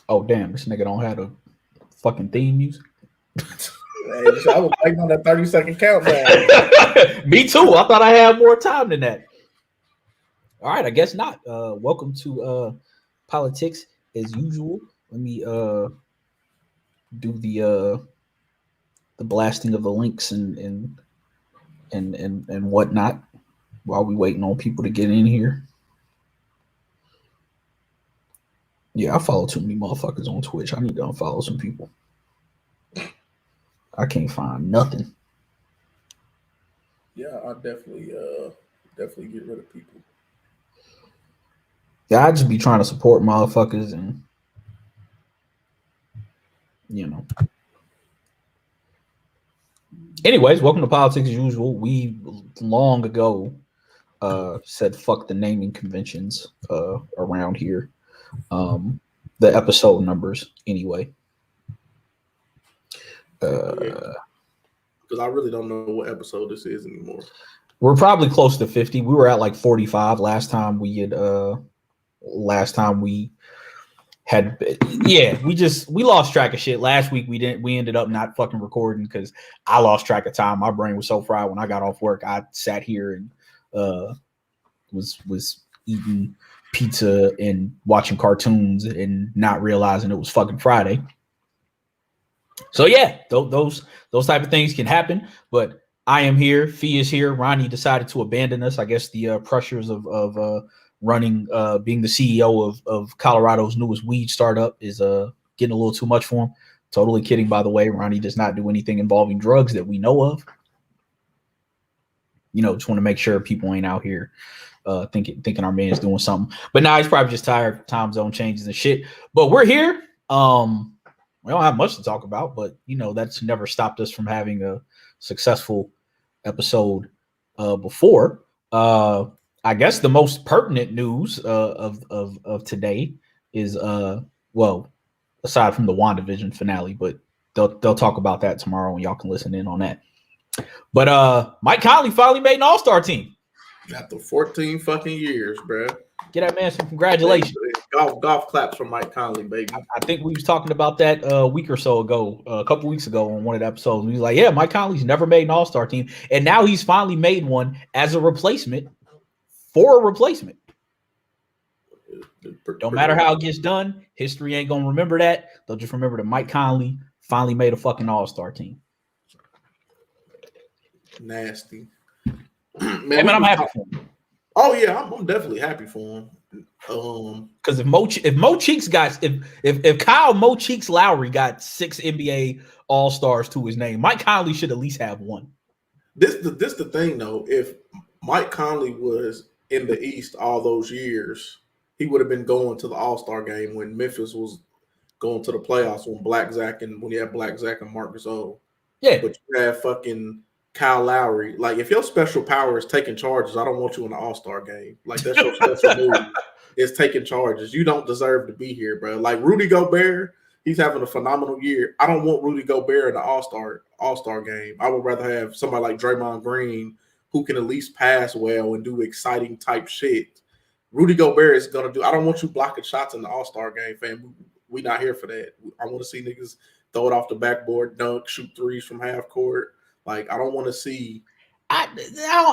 Oh damn, this nigga don't have a fucking theme music. Hey, I was waiting on that 30-second countdown. Me too. I thought I had more time than that. All right, I guess not. Welcome to politics as usual. Let me do the blasting of the links and whatnot while we waiting on people to get in here. Yeah, I follow too many motherfuckers on Twitch. I need to unfollow some people. I can't find nothing. Yeah, I definitely get rid of people. Yeah, I just be trying to support motherfuckers and you know. Anyways, welcome to Politics as Usual. We long ago said fuck the naming conventions around here. The episode numbers, anyway. Because I really don't know what episode this is anymore. We're probably close to 50. We were at like 45 last time we had we lost track of shit. Last week we ended up not fucking recording because I lost track of time. My brain was so fried when I got off work. I sat here and was eating pizza and watching cartoons and not realizing it was fucking Friday. So yeah, those type of things can happen, but I am here. Fee is here. Ronnie decided to abandon us. I guess the pressures of running, being the CEO of Colorado's newest weed startup is getting a little too much for him. Totally kidding, by the way. Ronnie does not do anything involving drugs that we know of. You know, just want to make sure people ain't out here thinking our man's doing something. But now he's probably just tired of time zone changes and shit. But we're here. We don't have much to talk about, but you know that's never stopped us from having a successful episode before. I guess the most pertinent news of today is well, aside from the WandaVision finale, but they'll talk about that tomorrow and y'all can listen in on that. But Mike Conley finally made an all-star team. After 14 fucking years, bro. Get that man some congratulations. Golf claps from Mike Conley, baby. I think we was talking about that a week or so ago, a couple weeks ago on one of the episodes. We was like, yeah, Mike Conley's never made an all-star team. And now he's finally made one as a replacement for a replacement. Don't matter how it gets done. History ain't going to remember that. They'll just remember that Mike Conley finally made a fucking all-star team. Nasty. Man, I'm happy for him. Oh yeah, I'm definitely happy for him. Because if Mo Cheeks got if Kyle Mo Cheeks Lowry got 6 NBA All-Stars to his name, Mike Conley should at least have one. This the thing though. If Mike Conley was in the East all those years, he would have been going to the All-Star game when Memphis was going to the playoffs when you had Black Zach and Marc Gasol. Yeah, but you have fucking Kyle Lowry. Like, if your special power is taking charges, I don't want you in the All-Star game. Like, that's your special move. Is taking charges. You don't deserve to be here, bro. Like Rudy Gobert, he's having a phenomenal year. I don't want Rudy Gobert in the All-Star game. I would rather have somebody like Draymond Green who can at least pass well and do exciting type shit. Rudy Gobert is gonna do. I don't want you blocking shots in the All-Star game, fam. We not here for that. I want to see niggas throw it off the backboard, dunk, shoot threes from half court. Like, I don't want to see. I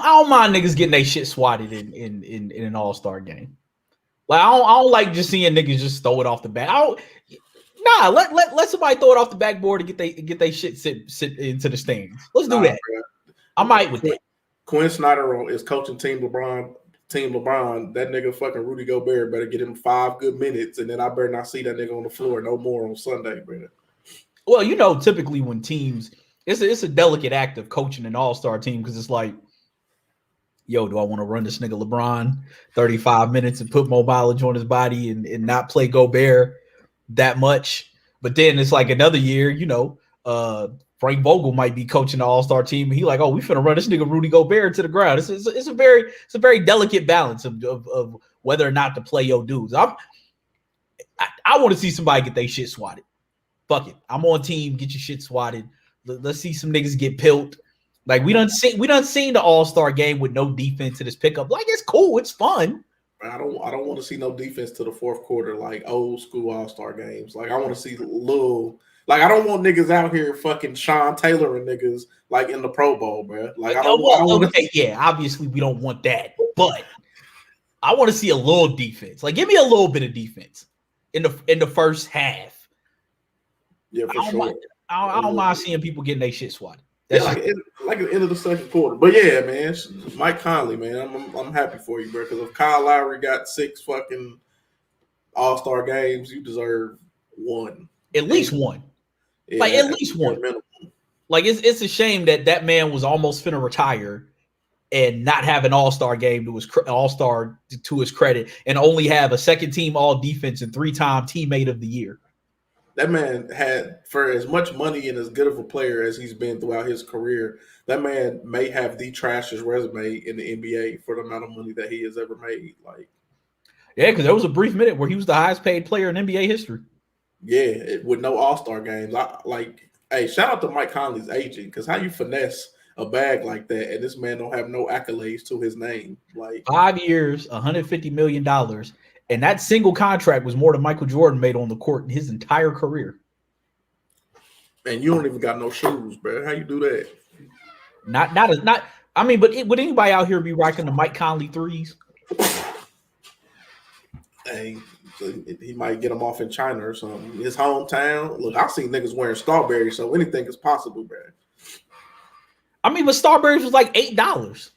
don't mind niggas getting their shit swatted in an All-Star game. Like, I don't like just seeing niggas just throw it off the back. Let somebody throw it off the backboard and get they shit sit into the stands. Let's do that. Bro. I might with that. Quinn Snyder is coaching Team LeBron. That nigga fucking Rudy Gobert better get him 5 good minutes, and then I better not see that nigga on the floor no more on Sunday, bro. Well, you know, typically when teams, it's a delicate act of coaching an all-star team because it's like, yo, do I want to run this nigga LeBron 35 minutes and put more mileage on his body and not play Gobert that much? But then it's like another year, you know, Frank Vogel might be coaching the all-star team. And he like, oh, we finna run this nigga Rudy Gobert to the ground. It's a very delicate balance of whether or not to play your dudes. I want to see somebody get their shit swatted. Fuck it. I'm on team. Get your shit swatted. Let's see some niggas get pilled. Like we done seen the All-Star game with no defense in this pickup. Like, it's cool. It's fun. I don't want to see no defense to the fourth quarter like old school All-Star games. Like I want to see little. Like I don't want niggas out here fucking Sean Taylor and niggas like in the Pro Bowl, bro. Like I don't want to. Yeah, obviously we don't want that, but I want to see a little defense. Like give me a little bit of defense in the first half. Yeah, for sure. I don't mind seeing people getting their shit swatted. Yeah, like at the end of the second quarter. But yeah, man, Mike Conley, man, I'm happy for you, bro. Because if Kyle Lowry got 6 fucking All-Star games, you deserve one. At least one. Yeah, like at least one. Minimum. Like it's a shame that man was almost finna retire and not have an All-Star game to his All-Star to his credit, and only have a second team All Defense and 3-time teammate of the year. That man had, for as much money and as good of a player as he's been throughout his career, that man may have the trashiest resume in the NBA for the amount of money that he has ever made. Like, yeah, because there was a brief minute where he was the highest paid player in NBA history. Yeah, with no All-Star games. Hey, shout out to Mike Conley's agent, because how you finesse a bag like that and this man don't have no accolades to his name? Like 5 years, $150 million. And that single contract was more than Michael Jordan made on the court in his entire career. And you don't even got no shoes, bro. How you do that? I mean, but would anybody out here be rocking the Mike Conley threes? Hey, he might get them off in China or something. His hometown. Look, I've seen niggas wearing Starberry, so anything is possible, bro. I mean, but Starberries was like $8.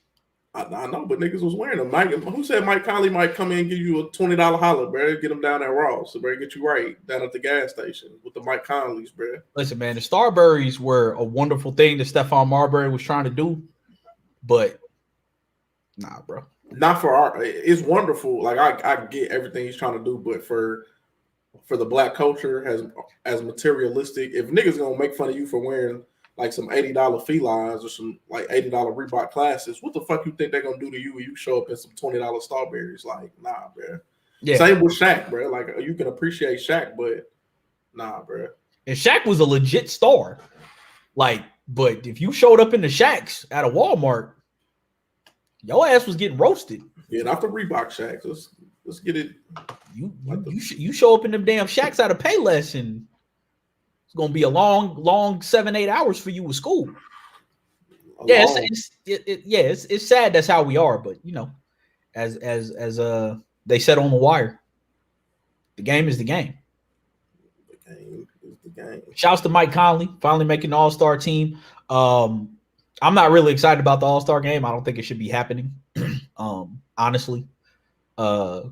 I know, but niggas was wearing them. Who said Mike Conley might come in and give you a $20 holler, bro? Get them down at Ross, bro. Get you right down at the gas station with the Mike Conleys, bro. Listen, man, the Starberries were a wonderful thing that Stephon Marbury was trying to do, but nah, bro. Not for our. It's wonderful. Like I get everything he's trying to do, but for the black culture as materialistic, if niggas gonna make fun of you for wearing like some $80 felines or some like $80 Reebok classes, what the fuck you think they're gonna do to you when you show up in some $20 Starberries? Like, nah, bro. Yeah. Same with Shaq, bro. Like you can appreciate Shaq, but nah, bro. And Shaq was a legit star. Like, but if you showed up in the Shaqs at a Walmart, your ass was getting roasted. Yeah, not the Reebok Shaqs. Let's get it. You show up in them damn Shaqs at a Payless, and it's gonna be a long 7-8 hours for you with school. It's sad that's how we are, but you know, as they said on The Wire, the game is the game. The game is the game. Shouts to Mike Conley finally making the All-Star team. I'm not really excited about the All-Star game. I don't think it should be happening, honestly, because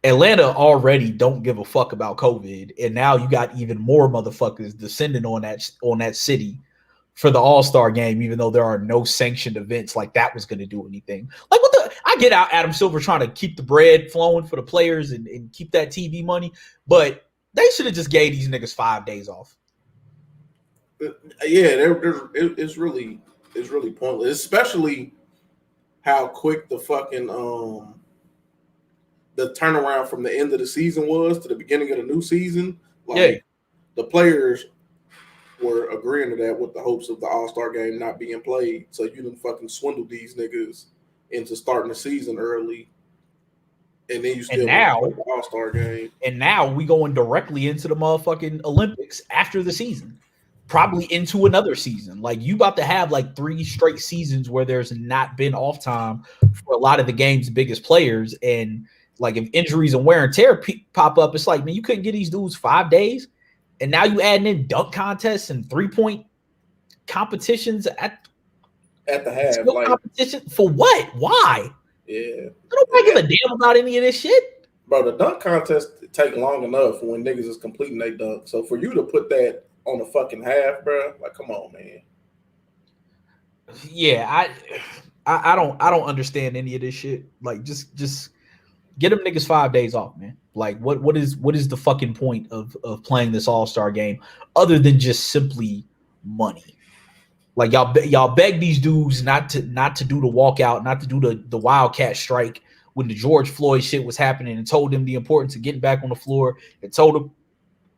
Atlanta already don't give a fuck about COVID, and now you got even more motherfuckers descending on that city for the All-Star game, even though there are no sanctioned events like that was going to do anything. Like I get out Adam Silver trying to keep the bread flowing for the players and keep that TV money, but they should have just gave these niggas 5 days off. Yeah, it's really pointless, especially how quick the fucking the turnaround from the end of the season was to the beginning of the new season. Like the players were agreeing to that with the hopes of the All-Star game not being played. So you done fucking swindled these niggas into starting the season early. And then you still the All-Star game. And now we going directly into the motherfucking Olympics after the season. Probably into another season. Like you about to have like 3 straight seasons where there's not been off time for a lot of the game's biggest players. And like if injuries and wear and tear pop up, it's like, man, you couldn't get these dudes 5 days. And now you adding in dunk contests and 3-point competitions at the half. Like, competition for what? Why? Yeah. I don't give a damn about any of this shit. Bro, the dunk contest take long enough when niggas is completing their dunk. So for you to put that on the fucking half, bro, like come on, man. Yeah, I don't understand any of this shit. Like just get them niggas 5 days off, man. Like what is the fucking point of playing this All-Star game other than just simply money? Like y'all beg these dudes not to do the walkout, not to do the Wildcat strike when the George Floyd shit was happening, and told them the importance of getting back on the floor, and told them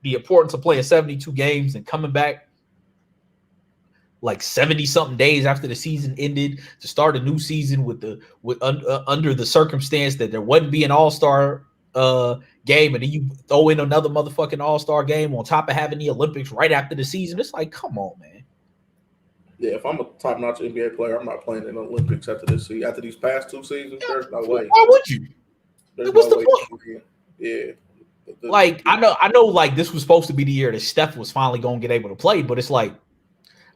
the importance of playing 72 games and coming back. like 70 something days after the season ended to start a new season under the circumstance that there wouldn't be an all-star game, and then you throw in another motherfucking all-star game on top of having the Olympics right after the season. It's like, come on, man. Yeah, if I'm a top-notch NBA player, I'm not playing in the Olympics after this season. After these past 2 seasons, there's no way. Why would you? There's What's no the way. point? Yeah. Like, I know like this was supposed to be the year that Steph was finally going to get able to play, but it's like,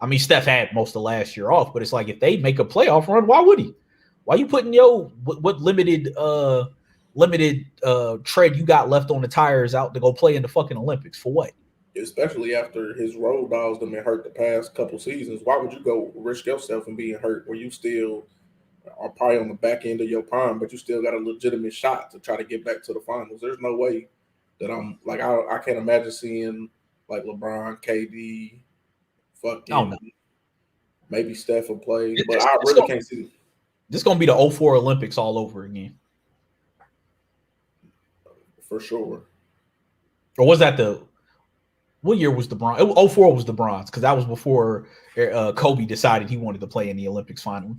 I mean, Steph had most of last year off, but it's like if they make a playoff run, why would he? Why you putting what limited tread you got left on the tires out to go play in the fucking Olympics for what? Especially after his road dogs have been hurt the past couple seasons. Why would you go risk yourself and being hurt where you still are probably on the back end of your prime, but you still got a legitimate shot to try to get back to the finals? There's no way that I'm like I can't imagine seeing like LeBron, KD, fucking maybe Steph will play, but I really can't see. This is gonna be the 04 Olympics all over again. For sure. Or was that what year was the bronze? 04 was the bronze, because that was before Kobe decided he wanted to play in the Olympics finally.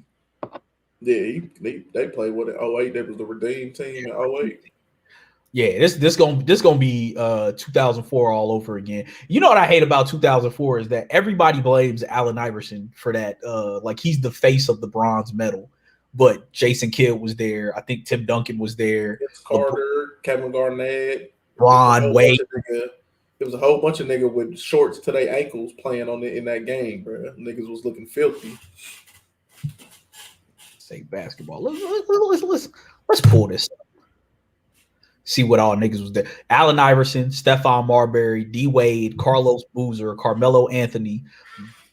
Yeah, they played with it 08. That was the Redeem team in 08. Yeah, this gonna be 2004 all over again. You know what I hate about 2004 is that everybody blames Allen Iverson for that. Like he's the face of the bronze medal, but Jason Kidd was there. I think Tim Duncan was there. Vince Carter, Kevin Garnett, Ron Wade. There was a whole bunch of niggas with shorts to their ankles playing in that game, bro. Niggas was looking filthy. Say basketball. Let's pull this up. See what all niggas was there. Allen Iverson, Stephon Marbury, D Wade, Carlos Boozer, Carmelo Anthony,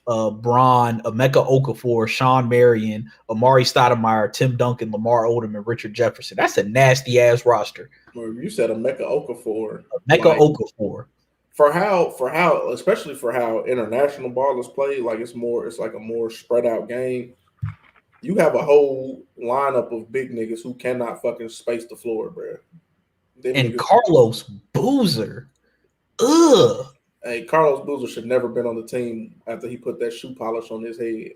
Bron, Emeka Okafor, Sean Marion, Amari Stoudemire, Tim Duncan, Lamar Odom, and Richard Jefferson. That's a nasty ass roster. You said Emeka Okafor. Okafor. For how, especially for how international ballers play, like it's like a more spread out game. You have a whole lineup of big niggas who cannot fucking space the floor, bro. And Carlos Boozer. Ugh. Hey, Carlos Boozer should never been on the team after he put that shoe polish on his head.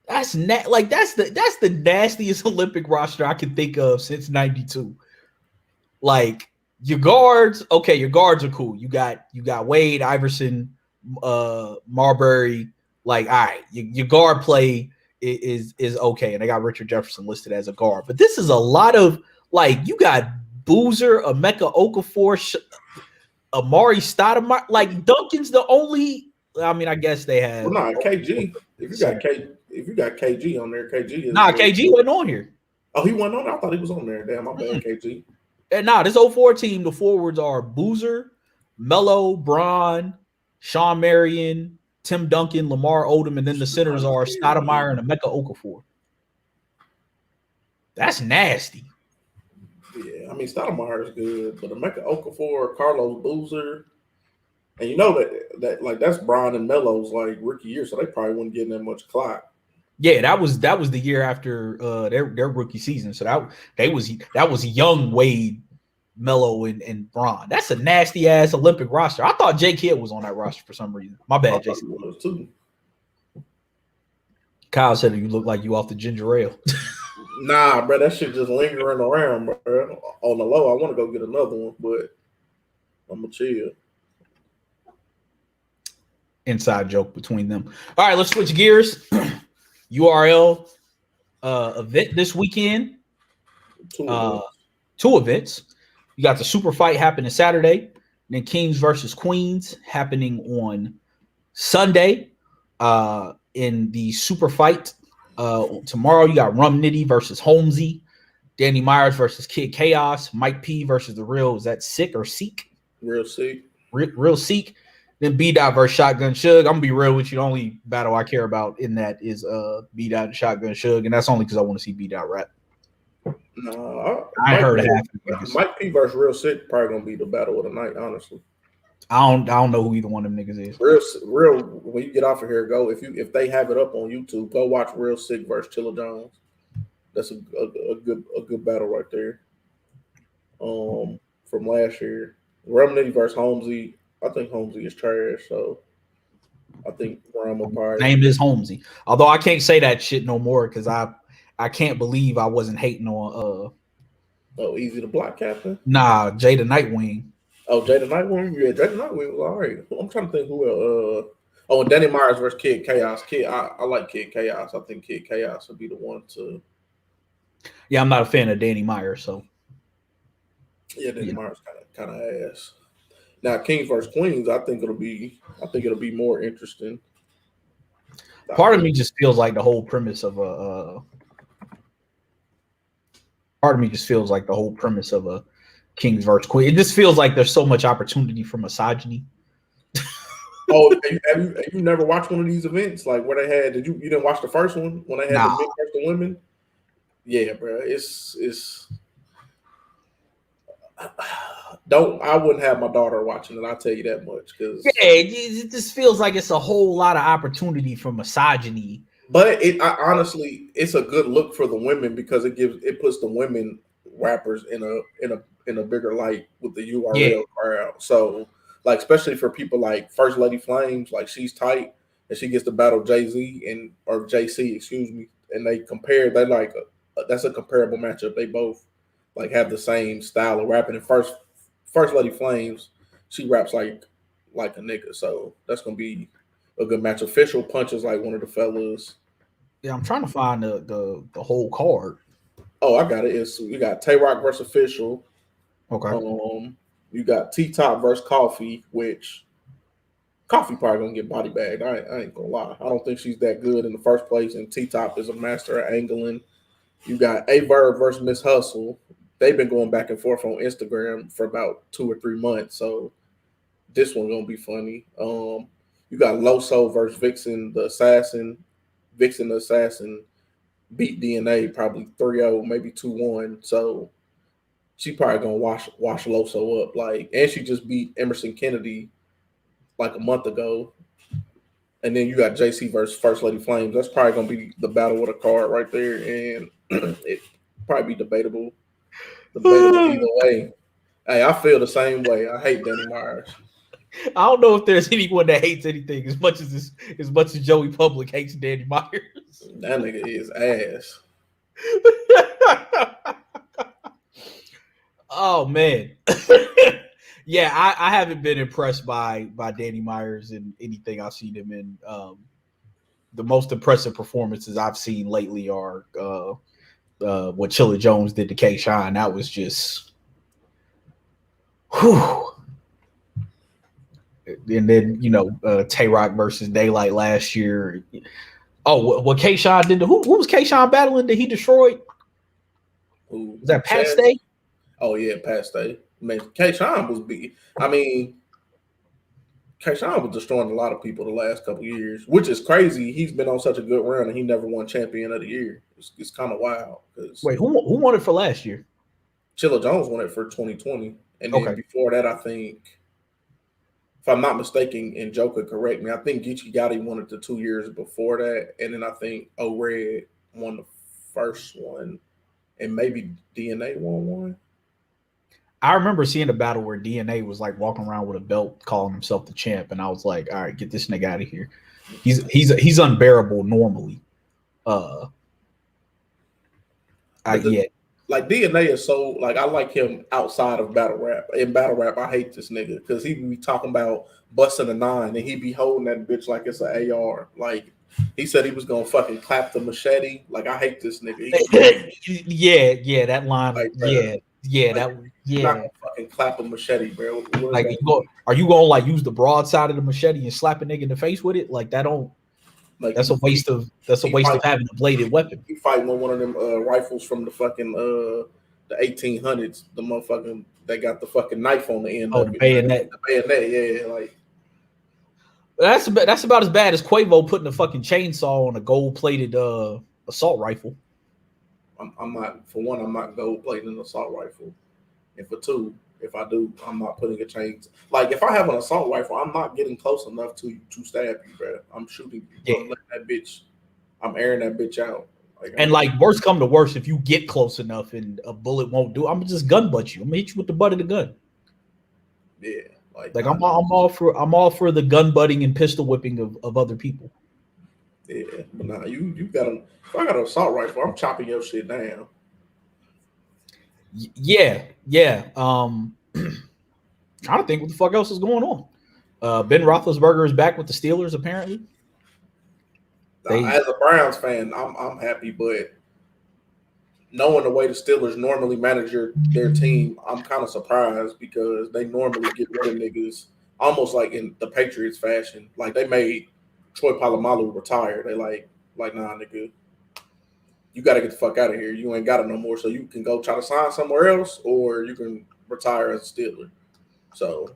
That's the nastiest Olympic roster I can think of since '92. Like your guards are cool. You got Wade, Iverson, Marbury. Like, all right, your guard play is okay, and they got Richard Jefferson listed as a guard. But this is a lot of like you got Boozer, Emeka Okafor, Amari Stoudemire. Like Duncan's the only. I mean, I guess they have. Well, no, KG. If you got KG on there, KG is. KG wasn't on here. Oh, he wasn't on there? I thought he was on there. Damn, my bad, KG. And this 04 team, the forwards are Boozer, Melo, Bron, Sean Marion, Tim Duncan, Lamar Odom, and then the centers are Stoudemire and Emeka Okafor. That's nasty. Yeah, I mean Stoudemire is good, but Emeka Okafor, Carlos Boozer, and you know that like that's Bron and Melo's like rookie year, so they probably wouldn't get that much clock. Yeah, that was the year after their rookie season. So that was young Wade, Melo, and Bron. That's a nasty ass Olympic roster. I thought Jay Kidd was on that roster for some reason. My bad, Jason. Was too. Kyle said you look like you off the ginger ale. Nah, bro, that shit just lingering around, bro. On the low, I want to go get another one, but I'm gonna chill. Inside joke between them. All right, let's switch gears. URL event this weekend. Two events. You got the super fight happening Saturday, then Kings versus Queens happening on Sunday. In the super fight tomorrow, you got Rum Nitty versus Holmesy, Danny Myers versus Kid Chaos, Mike P versus the Real. Is that Sick or Seek? Real Seek. Real Seek. Then B-Dot versus Shotgun Shug. I'm going to be real with you. The only battle I care about in that is B-Dot and Shotgun Shug, and that's only because I want to see B-Dot rap. No, I heard half. Mike P versus Real Sick probably going to be the battle of the night, honestly. I don't know who either one of them niggas is. Real. When you get off of here, go if they have it up on YouTube, go watch Real Sick versus Chilla Jones. That's a good battle right there. From last year, Rum Nitty versus Holmesy. I think Holmesy is trash. So I think Rama probably. Name is Holmesy. Although I can't say that shit no more because I can't believe I wasn't hating on Easy the Block Captain. Jada Nightwing. Oh, Jada Nightwing. Yeah, Jada Nightwing was all right. I'm trying to think who else. And Danny Myers versus Kid Chaos. I like Kid Chaos. I think Kid Chaos would be the one to. Yeah, I'm not a fan of Danny Myers, so. Yeah, Danny Myers kind of ass. Now, Kings versus Queens, I think it'll be more interesting. Part of me just feels like the whole premise of a Kings versus Queens. It just feels like there's so much opportunity for misogyny. Have you never watched one of these events like where they had? You didn't watch the first one when they had the men versus the women? Yeah, bro. It's. I wouldn't have my daughter watching it. I'll tell you that much. Because it just feels like it's a whole lot of opportunity for misogyny. But honestly, it's a good look for the women because it puts the women rappers in a bigger light with the URL crowd. So like especially for people like First Lady Flames, like she's tight and she gets to battle Jay-Z or JC, excuse me, and they compare. They like that's a comparable matchup. They both like have the same style of rapping. And First Lady Flames, she raps like a nigga, so that's gonna be a good match. Official punches like one of the fellas. Yeah, I'm trying to find the whole card. Oh, I got it. You got Tay Rock versus Official. Okay. You got T Top versus Coffee, which Coffee probably gonna get body bagged. I ain't gonna lie. I don't think she's that good in the first place, and T Top is a master at angling. You got A Verb versus Miss Hustle. They've been going back and forth on Instagram for about 2 or 3 months, so this one's gonna be funny. You got Loso versus Vixen the Assassin. Vixen the Assassin beat DNA probably 3-0, maybe 2-1. So she probably gonna wash Loso up. And she just beat Emerson Kennedy like a month ago. And then you got JC versus First Lady Flames. That's probably gonna be the battle with a card right there, and it probably be debatable either way. Hey, I feel the same way. I hate Danny Myers. I don't know if there's anyone that hates anything as much as Joey Public hates Danny Myers. That nigga is ass. Oh man. Yeah, I haven't been impressed by Danny Myers in anything I've seen him in. The most impressive performances I've seen lately are what Chilla Jones did to K-Shine. That was just whew. And then Tay Rock versus Daylight last year. Oh, what K-Shine did to who was K-Shine battling that he destroyed? Was that Pat Stay? Oh yeah, Pat Stay. Man, K-Shine was big. I mean, K-Shine was destroying a lot of people the last couple of years, which is crazy. He's been on such a good run and he never won Champion of the Year. It's kind of wild. Wait, who won it for last year? Chilla Jones won it for 2020, and then before that, I think. If I'm not mistaken, and Joe could correct me, I think Geechee Gotti won it the 2 years before that, and then I think O-Red won the first one, and maybe DNA won one. I remember seeing a battle where DNA was like walking around with a belt, calling himself the champ, and I was like, "All right, get this nigga out of here. He's unbearable normally." Like DNA is so like I like him outside of battle rap. In battle rap, I hate this nigga because he be talking about busting a 9 and he be holding that bitch like it's an AR. Like he said he was gonna fucking clap the machete. Like I hate this nigga. That line. Like, not gonna fucking clap a machete, bro. Like are you gonna like use the broadside of the machete and slap a nigga in the face with it? Like that don't. Like that's a waste of having a bladed weapon. He fighting with one of them rifles from the fucking the 1800s. The motherfucking they got the fucking knife on the end. Oh, the bayonet. The bayonet, yeah. Like that's about as bad as Quavo putting a fucking chainsaw on a gold-plated assault rifle. I'm not gold-plating an assault rifle, and for two. If I do, I'm not putting a chain. Like if I have an assault rifle, I'm not getting close enough to stab you, bro. I'm shooting you. Yeah. That bitch. I'm airing that bitch out. Worst come to worst, if you get close enough and a bullet won't do, I'm gonna just gun butt you. I'm gonna hit you with the butt of the gun. Yeah, Like I'm all for the gun butting and pistol whipping of other people. Yeah, but nah, you got a. If I got an assault rifle, I'm chopping your shit down. Yeah. I don't think what the fuck else is going on. Ben Roethlisberger is back with the Steelers apparently. As a Browns fan, I'm happy, but knowing the way the Steelers normally manage their team, I'm kind of surprised because they normally get rid of niggas almost like in the Patriots fashion. Like they made Troy Polamalu retire. They like nah, nigga, you got to get the fuck out of here. You ain't got it no more. So you can go try to sign somewhere else, or you can retire as a Steeler. So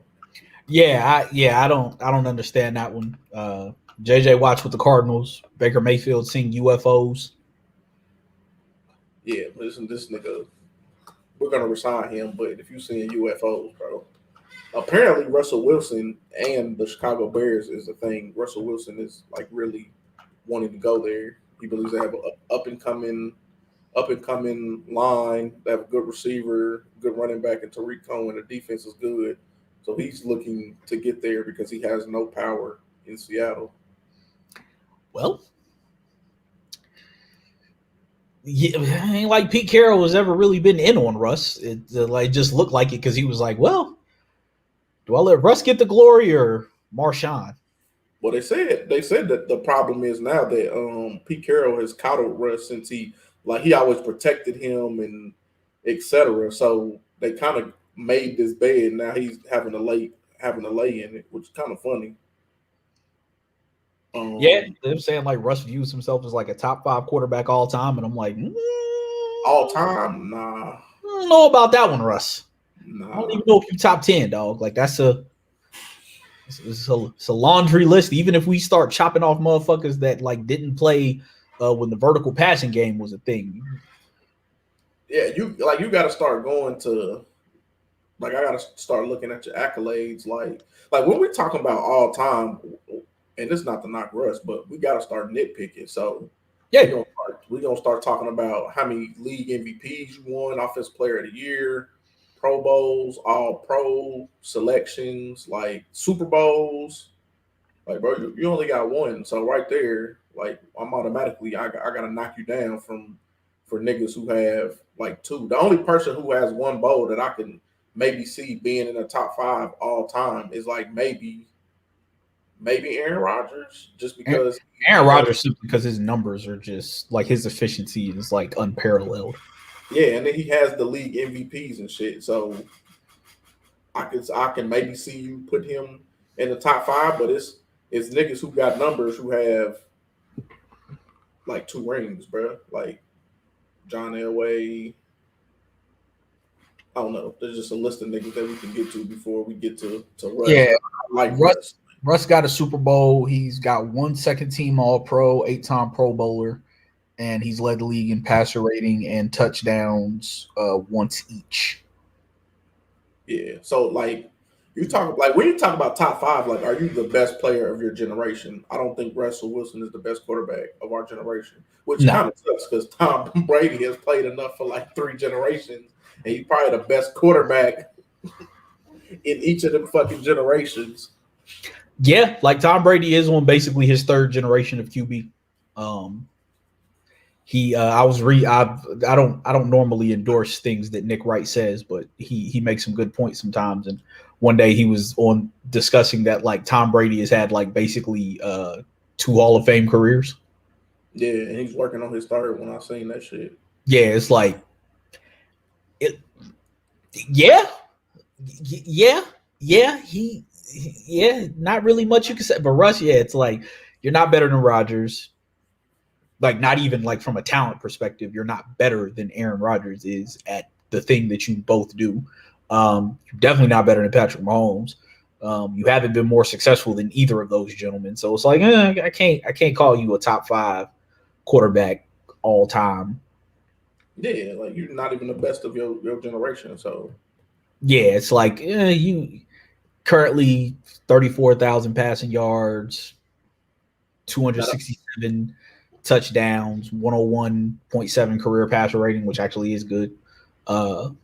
I don't understand that one. JJ Watts with the Cardinals, Baker Mayfield seeing UFOs. Yeah, this nigga, we're gonna resign him. But if you seeing UFOs, bro, apparently Russell Wilson and the Chicago Bears is a thing. Russell Wilson is like really wanting to go there. He believes they have an up and coming line. They have a good receiver, good running back, and Tariq Cohen. The defense is good, so he's looking to get there because he has no power in Seattle. Well, yeah, ain't like Pete Carroll has ever really been in on Russ. It like just looked like it because he was like, well, do I let Russ get the glory or Marshawn? Well, they said that the problem is now that Pete Carroll has coddled Russ since he always protected him and etc. So they kind of made this bed. Now he's having to lay in it, which is kind of funny. Yeah, they're saying like Russ views himself as like a top 5 quarterback all time, and I'm like, all time, nah. I don't know about that one, Russ. Nah. I don't even know if you top 10, dog. Like that's it's a laundry list. Even if we start chopping off motherfuckers that like didn't play when the vertical passing game was a thing. Yeah, you got to start going to. Like I got to start looking at your accolades. Like when we're talking about all time. And it's not to knock Russ, but we got to start nitpicking. So yeah, we're gonna start talking about how many league MVPs you won, Offensive Player of the Year, Pro Bowls, All Pro selections, like Super Bowls. Like, bro, you only got one, so right there, like I'm automatically I gotta knock you down for niggas who have like 2. The only person who has 1 bowl that I can maybe see being in the top 5 all time is like maybe Aaron Rodgers, just because Aaron Rodgers simply because his numbers are just like his efficiency is like unparalleled. Yeah, and then he has the league MVPs and shit. So I can maybe see you put him in the top 5, but it's niggas who got numbers who have like 2 rings, bro. Like John Elway. I don't know. There's just a list of niggas that we can get to before we get to Russ. Yeah, like Russ. Russ got a Super Bowl. He's got 1 second-team All-Pro, 8-time Pro Bowler, and he's led the league in passer rating and touchdowns once each. Yeah. So like you talk like when you talk about top 5, like are you the best player of your generation? I don't think Russell Wilson is the best quarterback of our generation, which kind of sucks because Tom Brady has played enough for like 3 generations, and he's probably the best quarterback in each of them fucking generations. Yeah, like Tom Brady is on basically his 3rd generation of QB. I don't normally endorse things that Nick Wright says, but he makes some good points sometimes. And one day he was on discussing that like Tom Brady has had like basically 2 Hall of Fame careers. Yeah, and he's working on his 3rd when I seen that shit. Yeah, it's like it. Yeah, not really much you can say. But Russ, yeah, it's like you're not better than Rodgers. Like not even like from a talent perspective, you're not better than Aaron Rodgers is at the thing that you both do. You're definitely not better than Patrick Mahomes. You haven't been more successful than either of those gentlemen. So it's like I can't call you a top 5 quarterback all time. Yeah, like you're not even the best of your generation. So yeah, it's like you currently 34,000 passing yards, 267 touchdowns, 101.7 career passer rating, which actually is good. But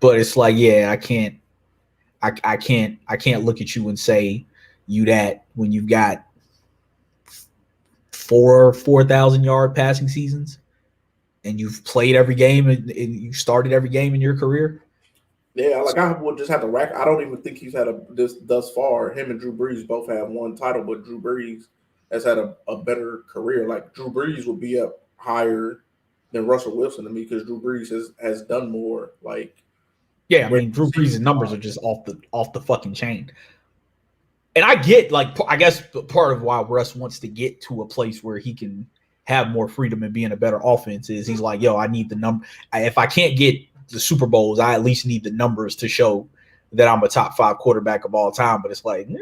it's like, yeah, I can't. I can't look at you and say you that when you've got 4,000 yard passing seasons and you've played every game and you started every game in your career. Yeah, like I would just have to rack. I don't even think he's had this thus far. Him and Drew Brees both have one title, but Drew Brees has had a better career. Like Drew Brees would be up higher than Russell Wilson to me because Drew Brees has done more. Like, yeah, I mean Drew Brees' numbers are just off the fucking chain. And I get, like, I guess part of why Russ wants to get to a place where he can have more freedom and be in a better offense is he's like, yo, I need the number. If I can't get the Super Bowls, I at least need the numbers to show that I'm a top 5 quarterback of all time. But it's like, yeah.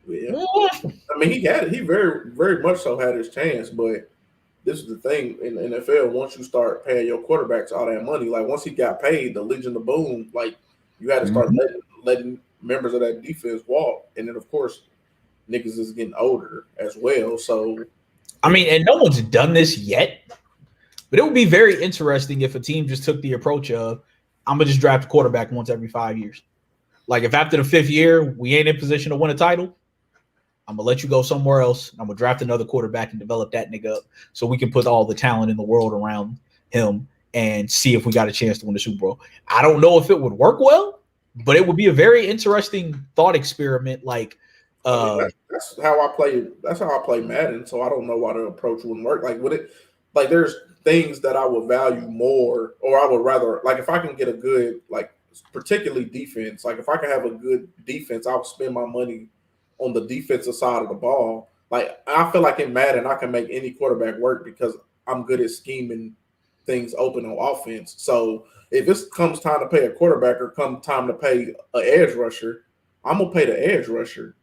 I mean, he had it. He very, very much so had his chance. But this is the thing in the NFL. Once you start paying your quarterbacks all that money, like once he got paid, the Legion of Boom, like you had to start letting members of that defense walk. And then, of course, niggas is getting older as well. So, I mean, and no one's done this yet, but it would be very interesting if a team just took the approach of, I'm going to just draft a quarterback once every 5 years. Like if after the 5th year, we ain't in position to win a title, I'm going to let you go somewhere else. I'm going to draft another quarterback and develop that nigga up so we can put all the talent in the world around him and see if we got a chance to win the Super Bowl. I don't know if it would work well, but it would be a very interesting thought experiment. Like, that's how I play. That's how I play Madden. So I don't know why the approach wouldn't work. Like, would it? Like, there's things that I would value more, or I would rather, like, if I can get a good, like, particularly defense. Like, if I can have a good defense, I would spend my money on the defensive side of the ball. Like, I feel like in Madden, I can make any quarterback work because I'm good at scheming things open on offense. So if it comes time to pay a quarterback or come time to pay an edge rusher, I'm gonna pay the edge rusher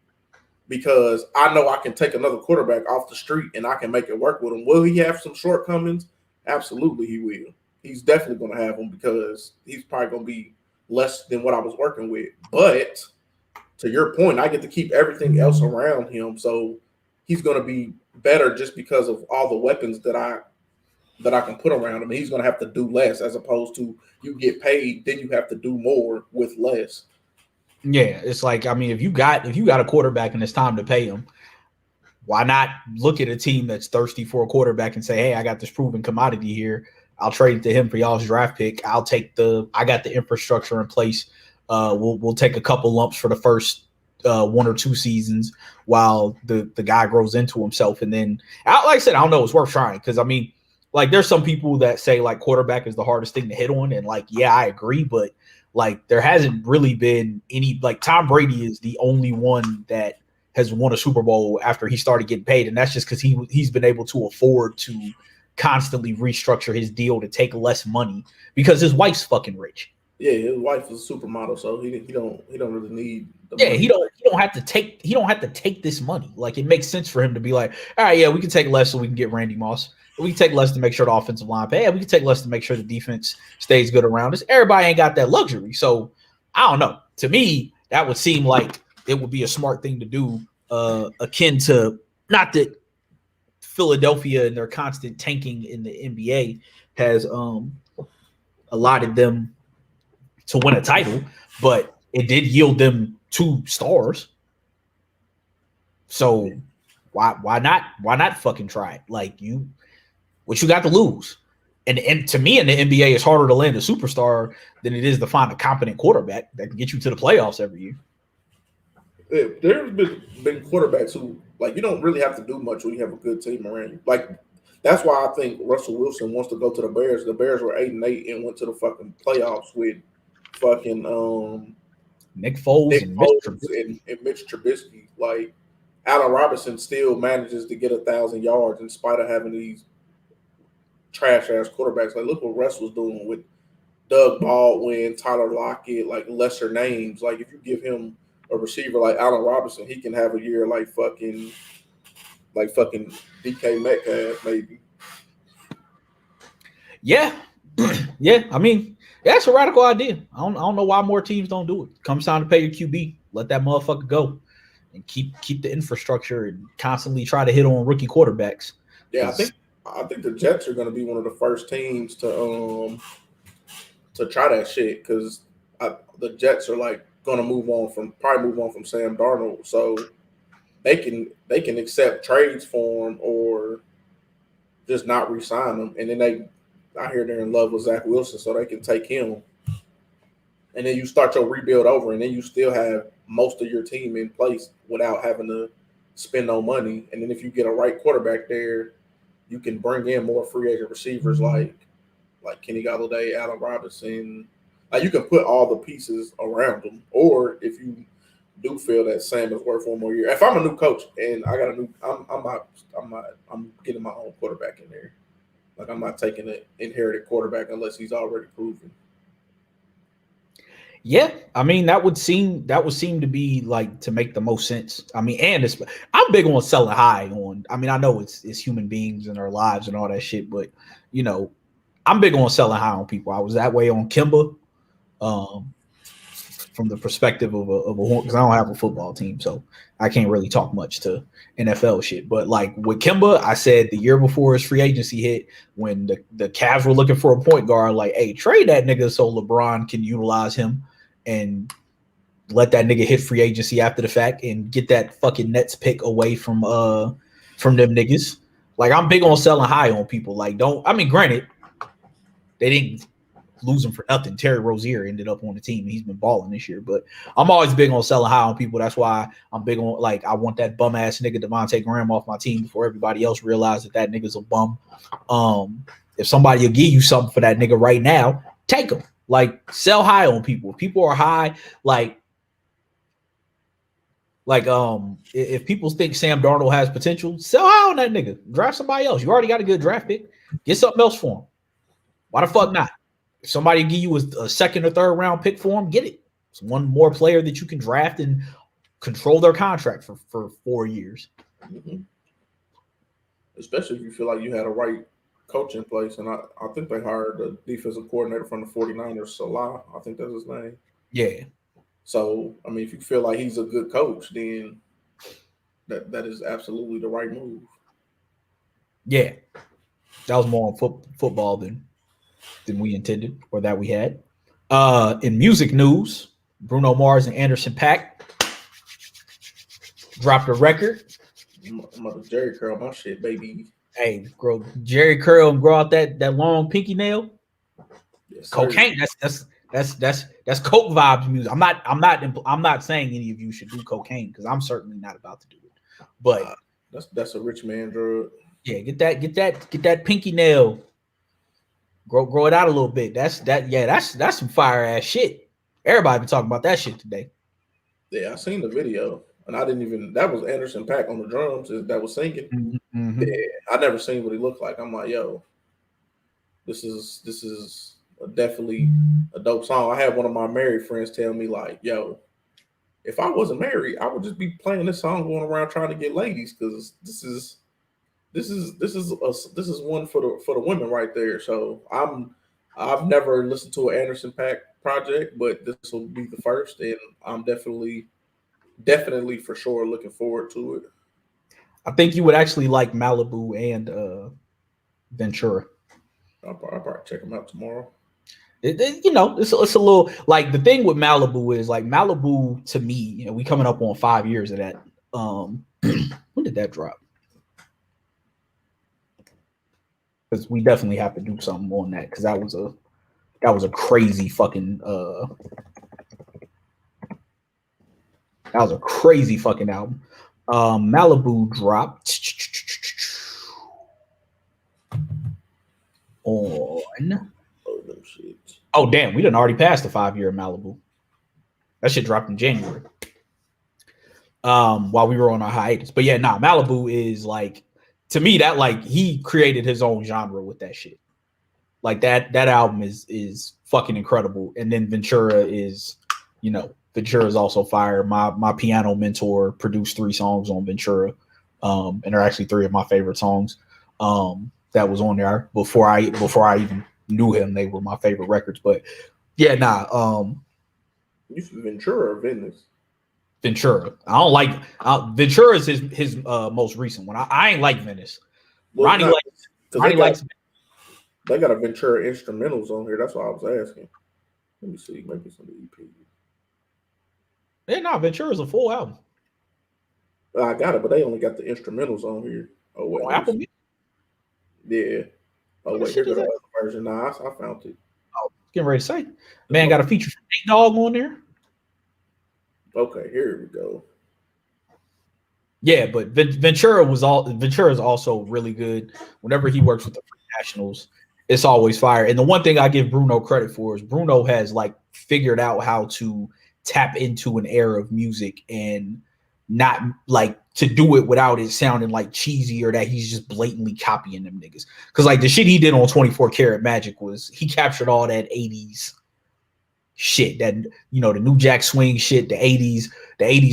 because I know I can take another quarterback off the street and I can make it work with him. Will he have some shortcomings? Absolutely, he will. He's definitely going to have them because he's probably going to be less than what I was working with. But to your point, I get to keep everything else around him, so he's going to be better just because of all the weapons that I can put around him. He's going to have to do less as opposed to you get paid, then you have to do more with less. Yeah, it's like, I mean, if you got a quarterback and it's time to pay him, why not look at a team that's thirsty for a quarterback and say, hey, I got this proven commodity here. I'll trade it to him for y'all's draft pick. I got the infrastructure in place. We'll take a couple lumps for the first 1 or 2 seasons while the guy grows into himself. And then, like I said, I don't know, it's worth trying. Because, I mean, like, there's some people that say, like, quarterback is the hardest thing to hit on. And, like, yeah, I agree. But, like, there hasn't really been any – like, Tom Brady is the only one that has won a Super Bowl after he started getting paid. And that's just because he's been able to afford to constantly restructure his deal to take less money because his wife's fucking rich. Yeah, his wife is a supermodel, so he don't really need the money. He don't have to take this money. Like, it makes sense for him to be like, all right, yeah, we can take less so we can get Randy Moss. We can take less to make sure the offensive line pay. Yeah, we can take less to make sure the defense stays good around us. Everybody ain't got that luxury. So I don't know. To me, that would seem like it would be a smart thing to do, akin to, not that Philadelphia and their constant tanking in the NBA has allotted them to win a title, but it did yield them 2 stars. So why not fucking try it? Like, what you got to lose? And to me in the NBA, it's harder to land a superstar than it is to find a competent quarterback that can get you to the playoffs every year. Yeah, there's been quarterbacks who, like, you don't really have to do much when you have a good team around you. Like, that's why I think Russell Wilson wants to go to the Bears. The Bears were 8-8 and went to the fucking playoffs with fucking Nick Foles and Mitch Trubisky. Like, Allen Robinson still manages to get 1,000 yards in spite of having these trash ass quarterbacks. Like, look what Russ was doing with Doug Baldwin, Tyler Lockett, like lesser names. Like, if you give him a receiver like Allen Robinson, he can have a year like fucking DK Metcalf, maybe. Yeah. Yeah. I mean, that's a radical idea. I don't know why more teams don't do it. Comes time to pay your QB. Let that motherfucker go. And keep the infrastructure and constantly try to hit on rookie quarterbacks. Yeah, I think the Jets are gonna be one of the first teams to try that shit, because the Jets are like going to move on from Sam Darnold, so they can accept trades for him or just not re-sign him, and then I hear they're in love with Zach Wilson, so they can take him, and then you start your rebuild over, and then you still have most of your team in place without having to spend no money, and then if you get a right quarterback there, you can bring in more free agent receivers like Kenny Golladay, Allen Robinson. Like you can put all the pieces around them, or if you do feel that Sam is worth one more year. If I'm a new coach and I got a new, I'm getting my own quarterback in there. Like I'm not taking an inherited quarterback unless he's already proven. Yeah, I mean that would seem to be like to make the most sense. I mean, and I'm big on selling high on. I mean, I know it's human beings and their lives and all that shit, but you know, I'm big on selling high on people. I was that way on Kimba, from the perspective of a because I don't have a football team, so I can't really talk much to NFL shit. But like with Kimba, I said the year before his free agency hit, when the Cavs were looking for a point guard, like, hey, trade that nigga so LeBron can utilize him and let that nigga hit free agency after the fact and get that fucking Nets pick away from them niggas. Like I'm big on selling high on people. Like granted, they didn't lose him for nothing. Terry Rozier ended up on the team and he's been balling this year. But I'm always big on selling high on people. That's why I'm big on I want that bum ass nigga Devontae Graham off my team before everybody else realizes that nigga's a bum. If somebody will give you something for that nigga right now, take him. Like sell high on people. If people are high, if people think Sam Darnold has potential, sell high on that nigga. Draft somebody else. You already got a good draft pick. Get something else for him. Why the fuck not? If somebody give you a second or third round pick for him, get it. It's one more player that you can draft and control their contract for 4 years. Mm-hmm. Especially if you feel like you had a right coach in place. And I think they hired the defensive coordinator from the 49ers, Salah. I think that's his name. Yeah. So, I mean, if you feel like he's a good coach, then that is absolutely the right move. Yeah. That was more on football than we intended or that we had. In music news, Bruno Mars and Anderson .Paak dropped a record. I'm Jerry curl my shit, baby. Hey, grow Jerry curl and grow out that long pinky nail. Yes, cocaine. That's coke vibes music. I'm not saying any of you should do cocaine because I'm certainly not about to do it. But that's a rich man drug. Yeah, get that pinky nail. Grow it out a little bit. That's some fire ass shit. Everybody been talking about that shit today. Yeah, I seen the video, and I didn't even. That was Anderson .Paak on the drums that was singing. Mm-hmm. Yeah, I never seen what he looked like. I'm like, yo, this is definitely a dope song. I had one of my married friends tell me like, yo, if I wasn't married, I would just be playing this song going around trying to get ladies because this is one for the women right there. So I've never listened to an Anderson .Paak project, but this will be the first, and I'm definitely for sure looking forward to it. I think you would actually like Malibu and Ventura. I'll probably check them out tomorrow. It's a little like the thing with Malibu is like Malibu to me, we coming up on 5 years of that. When did that drop? Because we definitely have to do something on that because that was a crazy fucking album. Malibu dropped on. Oh damn, we done already passed the 5 year of Malibu. That shit dropped in January. While we were on our hiatus. But yeah, Malibu is like, to me, that like he created his own genre with that shit. Like that album is fucking incredible. And then Ventura is also fire. My piano mentor produced 3 songs on Ventura. And they're actually 3 of my favorite songs. That was on there before I even knew him. They were my favorite records. But yeah, You said Ventura or Venice? Ventura. I don't like Ventura is his most recent one. I ain't like Venice. Well, Ronnie likes. They got a Ventura instrumentals on here. That's why I was asking. Let me see. Maybe some EP. Yeah, no, Ventura's a full album. I got it, but they only got the instrumentals on here. Oh wait, On let me Apple see. Music. Yeah. Oh What the wait, here shit go is the that? other version. Nah, I found it. Oh, getting ready to say. Man got a feature from Nate Dogg on there. Okay, here we go. Yeah, but Ventura is also really good. Whenever he works with the Free Nationals, it's always fire. And the one thing I give Bruno credit for is Bruno has like figured out how to tap into an era of music and not like to do it without it sounding like cheesy or that he's just blatantly copying them niggas. Because like the shit he did on 24 Karat Magic was he captured all that 80s shit, that the New Jack Swing shit, the 80s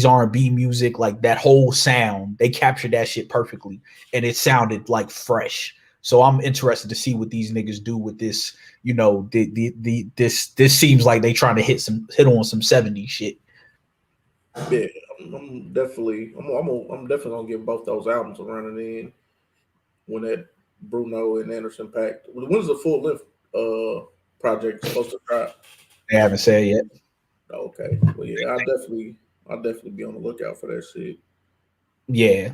R&B music, like that whole sound, they captured that shit perfectly and it sounded like fresh. So I'm interested to see what these niggas do with this. This seems like they trying to hit on some 70s shit. Yeah, I'm definitely gonna give both those albums a run in when that Bruno and Anderson Paak. When's the full length project supposed to drop? They haven't said yet. Okay, well yeah, I'll definitely be on the lookout for that shit. Yeah.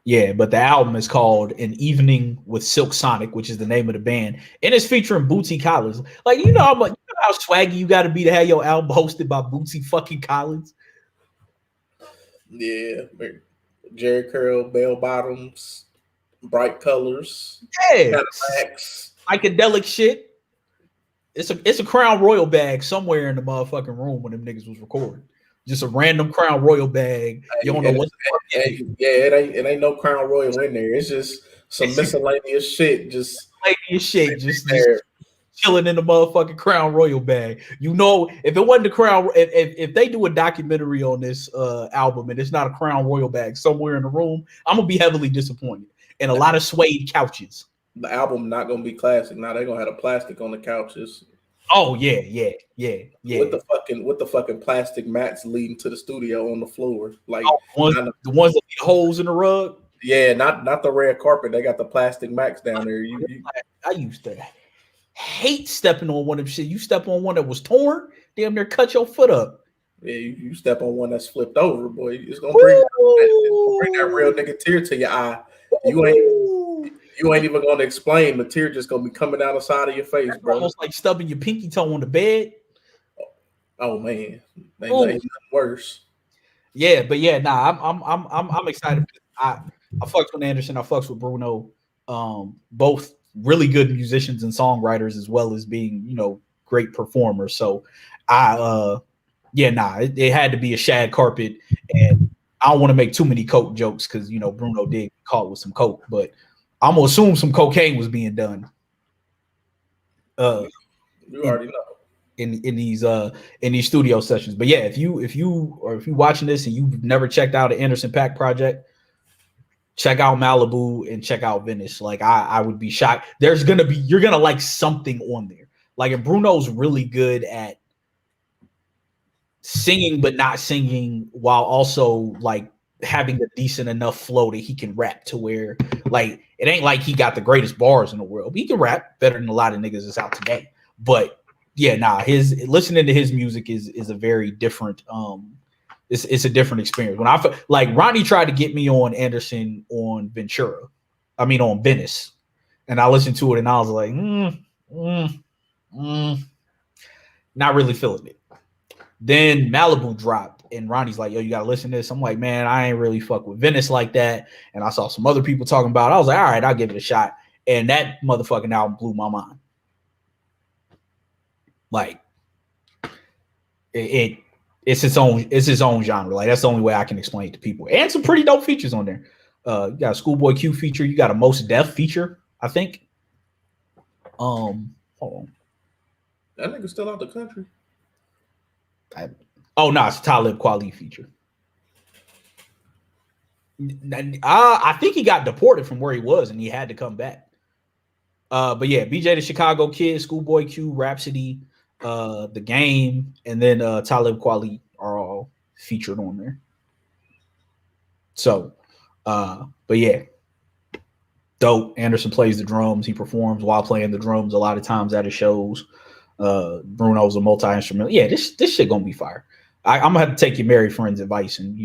Yeah, but the album is called An Evening with Silk Sonic, which is the name of the band, and it's featuring Bootsy Collins. Like, how swaggy you got to be to have your album hosted by Bootsy fucking Collins. Yeah, Jerry Curl, bell bottoms, bright colors, Yeah, Cadillacs. psychedelic shit. It's a Crown Royal bag somewhere in the motherfucking room when them niggas was recording. Just a random Crown Royal bag. You don't know what. It ain't no Crown Royal in there. It's just some miscellaneous shit. Just chilling in the motherfucking Crown Royal bag. If it wasn't the Crown, if they do a documentary on this album and it's not a Crown Royal bag somewhere in the room, I'm gonna be heavily disappointed. And a lot of suede couches. The album not gonna be classic. Now they're gonna have the plastic on the couches. Oh yeah. With the fucking plastic mats leading to the studio on the floor, like the ones that need holes in the rug. Yeah, not the red carpet. They got the plastic mats down there. I used to hate stepping on one of them shit. You step on one that was torn, damn near cut your foot up. Yeah, you step on one that's flipped over, boy. It's gonna bring that real nigga tear to your eye. You ain't even gonna explain. The tear just gonna be coming out the side of your face, bro. Almost like stubbing your pinky toe on the bed. Oh man, ain't nothing worse. Yeah, but yeah, I'm excited. I fucks with Anderson. I fucks with Bruno. Both really good musicians and songwriters, as well as being great performers. So it had to be a shag carpet, and I don't want to make too many coke jokes because Bruno did get caught with some coke, but I'm gonna assume some cocaine was being done. You already know. In these studio sessions. But yeah, if you watching this and you've never checked out an Anderson Paak project, check out Malibu and check out Venice. Like I would be shocked. You're gonna like something on there. Like, and Bruno's really good at singing but not singing while also like having a decent enough flow that he can rap to where like it ain't like he got the greatest bars in the world, but he can rap better than a lot of niggas that's out today. But yeah, his listening to his music is a very different it's a different experience. When I like Ronnie tried to get me on Anderson on Venice, and I listened to it and I was like, not really feeling it. Then Malibu dropped and Ronnie's like, yo, you gotta listen to this. I'm like, man, I ain't really fuck with Venice like that. And I saw some other people talking about it. I was like, all right, I'll give it a shot. And that motherfucking album blew my mind. Like it's its own genre. Like that's the only way I can explain it to people. And some pretty dope features on there. You got a Schoolboy Q feature. You got a Mos Def feature, I think. Hold on. That nigga's still out the country. It's a Talib Kweli feature. I think he got deported from where he was and he had to come back. But yeah, BJ the Chicago Kid, Schoolboy Q, Rhapsody, The Game, and then Talib Kweli are all featured on there. So, but yeah, dope. Anderson plays the drums. He performs while playing the drums a lot of times at his shows. Bruno's a multi-instrumental. Yeah, this shit gonna be fire. I'm gonna have to take your married friend's advice, and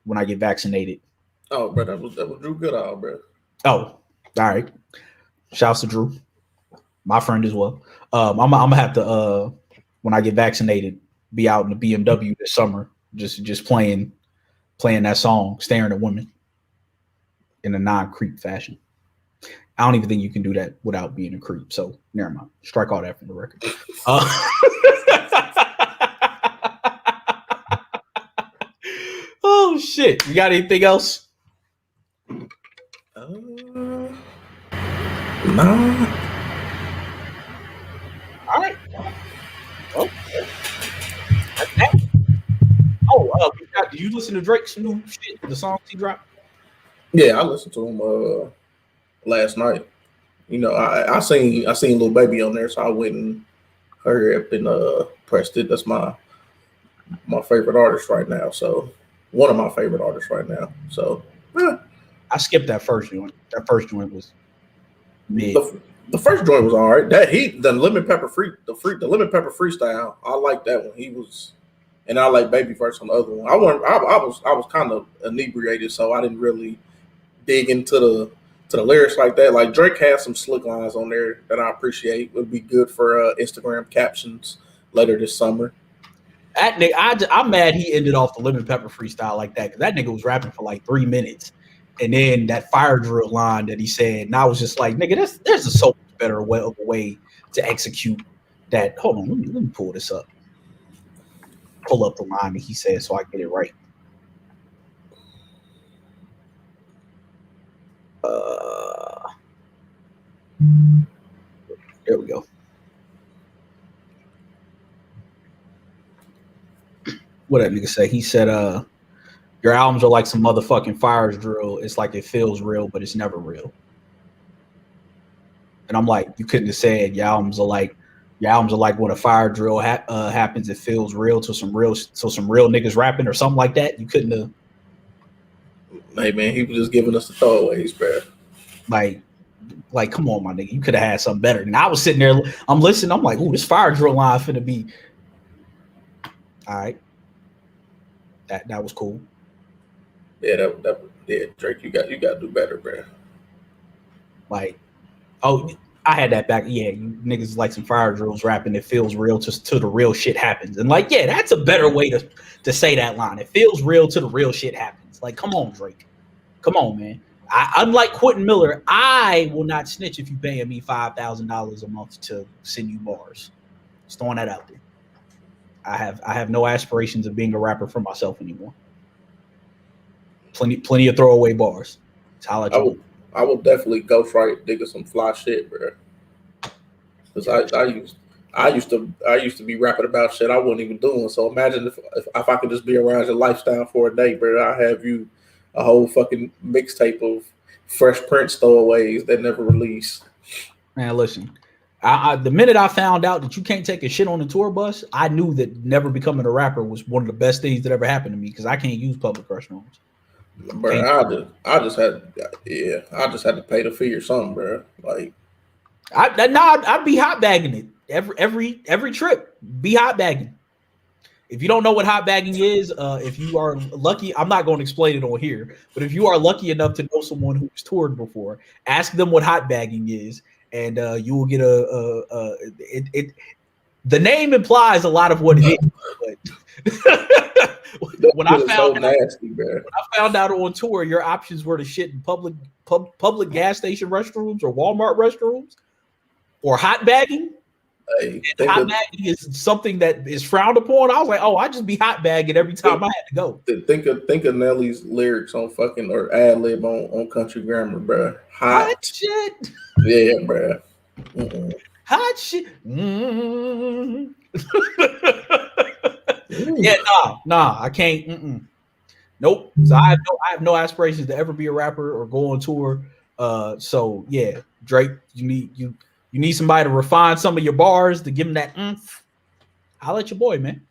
when I get vaccinated. Oh, bro, that was Drew Goodall, bro. Oh, all right. Shouts to Drew, my friend as well. I'm gonna have to when I get vaccinated, be out in the BMW this summer, just playing that song, staring at women in a non-creep fashion. I don't even think you can do that without being a creep. So never mind. Strike all that from the record. Oh shit! You got anything else? No. All right. Well, that's that. Oh, did you listen to Drake's new shit? The songs he dropped? Yeah, I listened to him last night. I seen Lil Baby on there, so I went and heard it and pressed it. That's my favorite artist right now. So one of my favorite artists right now. So I skipped that first joint. That first joint was mid. The first joint was all right. The lemon pepper freestyle. I like that one. He was, and I like Baby verse on the other one. I was kind of inebriated, so I didn't really dig into the lyrics like that. Like Drake has some slick lines on there that I appreciate. Would be good for Instagram captions later this summer. That nigga, I'm mad he ended off the lemon pepper freestyle like that, because that nigga was rapping for like 3 minutes, and then that fire drill line that he said, and I was just like, nigga, there's a so much better way to execute that. Hold on, let me pull this up. Pull up the line that he said so I get it right. There we go. What that nigga say? He said, your albums are like some motherfucking fires drill. It's like it feels real, but it's never real. And I'm like, you couldn't have said your albums are like when a fire drill happens, it feels real to some real niggas rapping or something like that. You couldn't have. Hey man, he was just giving us the throwaways, bro. Like, come on, my nigga. You could have had something better. And I was sitting there, I'm listening. I'm like, ooh, this fire drill line finna be. All right. That was cool. Yeah, Drake, you got to do better, bro. Like, oh, I had that back. Yeah, you niggas like some fire drills rapping. It feels real just till the real shit happens. And like, yeah, that's a better way to say that line. It feels real till the real shit happens. Like, come on, Drake. Come on, man. Unlike Quentin Miller, I will not snitch if you paying me $5,000 a month to send you bars. Just throwing that out there. I have no aspirations of being a rapper for myself anymore. Plenty of throwaway bars. I will definitely go try digging some fly shit, bro. Because I used to be rapping about shit I wasn't even doing. So imagine if I could just be around your lifestyle for a day, bro. I have you a whole fucking mixtape of Fresh Prince throwaways that never release. Man, listen. The minute I found out that you can't take a shit on the tour bus, I knew that never becoming a rapper was one of the best things that ever happened to me, because I can't use public restrooms. Bro, I just had to pay the fee or something, bro. Like, I'd be hot bagging it every trip. Be hot bagging. If you don't know what hot bagging is, if you are lucky, I'm not going to explain it on here, but if you are lucky enough to know someone who's toured before, ask them what hot bagging is, and you will get the name implies a lot of what it is. But when I found out on tour, your options were to shit in public gas station restrooms or Walmart restrooms, or hot bagging. Hot bagging is something that is frowned upon. I was like, oh, I just be hot bagging every time I had to go. Think of Nelly's lyrics on fucking or ad lib on Country Grammar, bro. Hot shit. Yeah, bro. Hot shit. Yeah, nah, I can't. Nope. So I have no aspirations to ever be a rapper or go on tour. So yeah, Drake, you need somebody to refine some of your bars to give them that I'll let your boy, man.